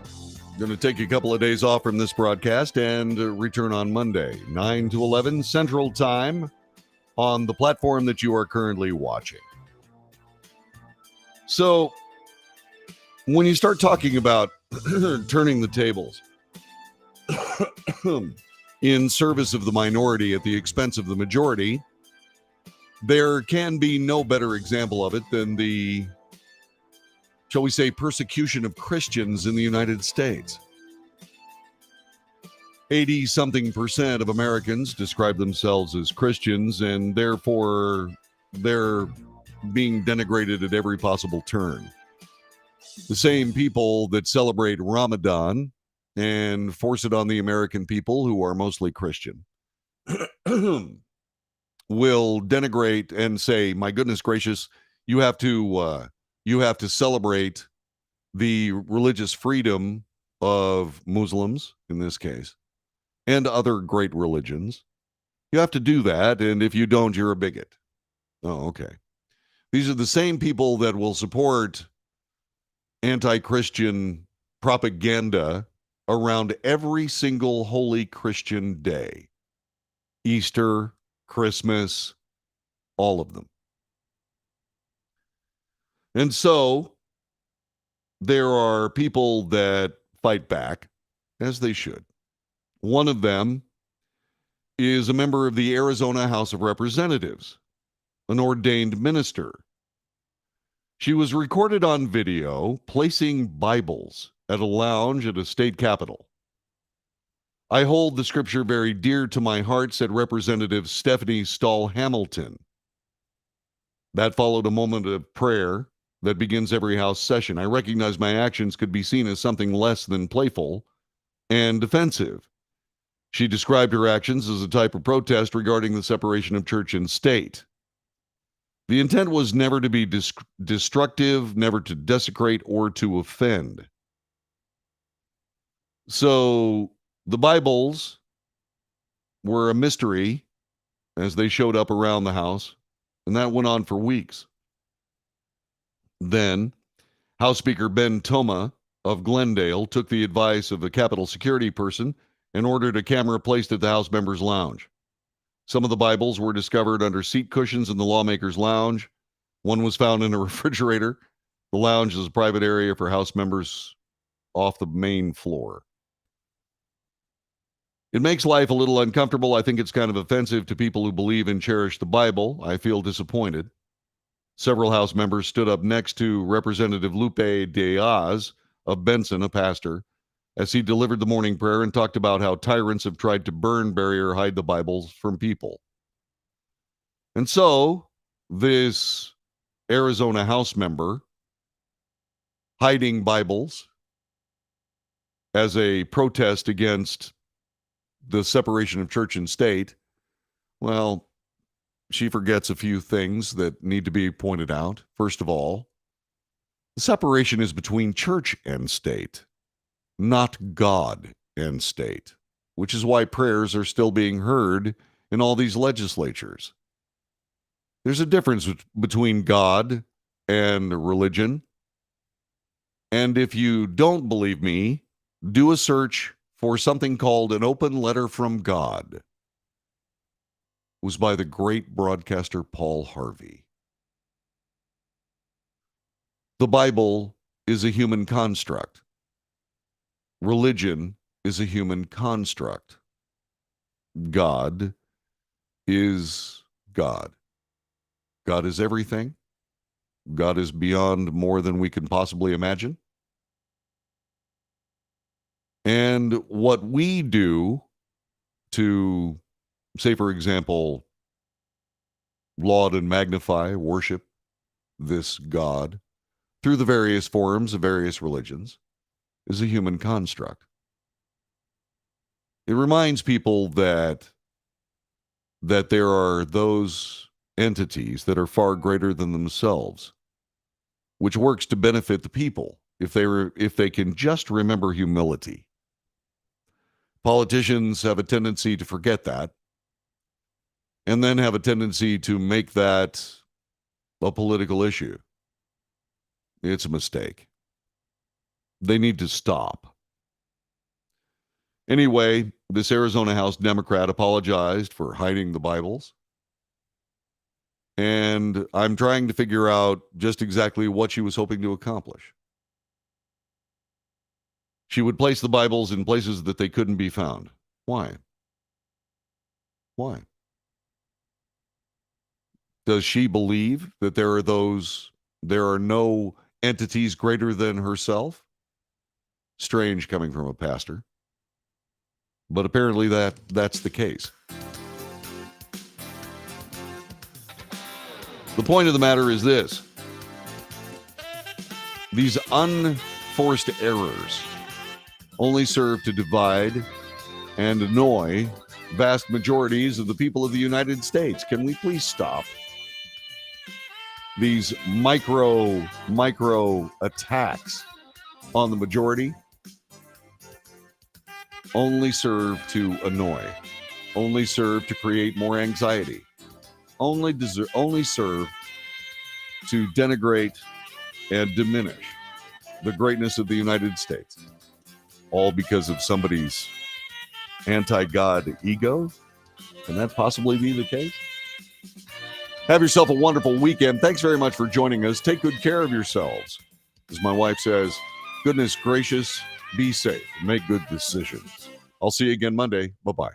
S1: Going to take a couple of days off from this broadcast and return on Monday, 9 to 11 Central Time on the platform that you are currently watching. So when you start talking about turning the tables in service of the minority at the expense of the majority, there can be no better example of it than the, shall we say, persecution of Christians in the United States. 80-something% of Americans describe themselves as Christians, and therefore they're being denigrated at every possible turn. The same people that celebrate Ramadan and force it on the American people, who are mostly Christian, will denigrate and say, my goodness gracious, you have to celebrate the religious freedom of Muslims, in this case, and other great religions. You have to do that, and if you don't, you're a bigot. Oh, okay. These are the same people that will support anti-Christian propaganda around every single holy Christian day. Easter, Christmas, all of them. And so there are people that fight back, as they should. One of them is a member of the Arizona House of Representatives, an ordained minister. She was recorded on video placing Bibles at a lounge at a state capitol. I hold the scripture very dear to my heart, said Representative Stephanie Stahl Hamilton. That followed a moment of prayer that begins every House session. I recognize my actions could be seen as something less than playful and defensive. She described her actions as a type of protest regarding the separation of church and state. The intent was never to be destructive, never to desecrate, or to offend. So the Bibles were a mystery as they showed up around the house, and that went on for weeks. Then House Speaker Ben Toma of Glendale took the advice of a Capitol security person and ordered a camera placed at the House members' lounge. Some of the Bibles were discovered under seat cushions in the lawmakers' lounge. One was found in a refrigerator. The lounge is a private area for House members off the main floor. It makes life a little uncomfortable. I think it's kind of offensive to people who believe and cherish the Bible. I feel disappointed. Several House members stood up next to Representative Lupe Diaz of Benson, a pastor, as he delivered the morning prayer and talked about how tyrants have tried to burn, bury, or hide the Bibles from people. And so this Arizona House member hiding Bibles as a protest against the separation of church and state, well, she forgets a few things that need to be pointed out. First of all, the separation is between church and state, not God and state, which is why prayers are still being heard in all these legislatures. There's a difference between God and religion. And if you don't believe me, do a search for something called An Open Letter from God. It was by the great broadcaster Paul Harvey. The Bible is a human construct. Religion is a human construct. God is God. God is everything. God is beyond more than we can possibly imagine. And what we do to, say, for example, laud and magnify, worship this God through the various forms of various religions is a human construct. It reminds people that there are those entities that are far greater than themselves, which works to benefit the people if they can just remember humility. Politicians have a tendency to forget that and then have a tendency to make that a political issue. It's a mistake. They need to stop. Anyway, this Arizona House Democrat apologized for hiding the Bibles. And I'm trying to figure out just exactly what she was hoping to accomplish. She would place the Bibles in places that they couldn't be found. Why? Why? Does she believe that there are no entities greater than herself? Strange coming from a pastor. But apparently that's the case. The point of the matter is this. These unforced errors only serve to divide and annoy vast majorities of the people of the United States. Can we please stop? These micro attacks on the majority only serve to annoy, only serve to create more anxiety, only serve to denigrate and diminish the greatness of the United States, all because of somebody's anti-God ego. Can that possibly be the case? Have yourself a wonderful weekend. Thanks very much for joining us. Take good care of yourselves. As my wife says, goodness gracious, be safe. Make good decisions. I'll see you again Monday. Bye-bye.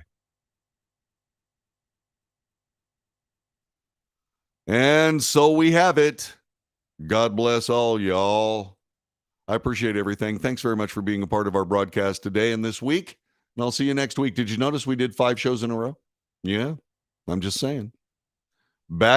S1: And so we have it. God bless all y'all. I appreciate everything. Thanks very much for being a part of our broadcast today and this week. And I'll see you next week. Did you notice we did 5 shows in a row? Yeah, I'm just saying. Back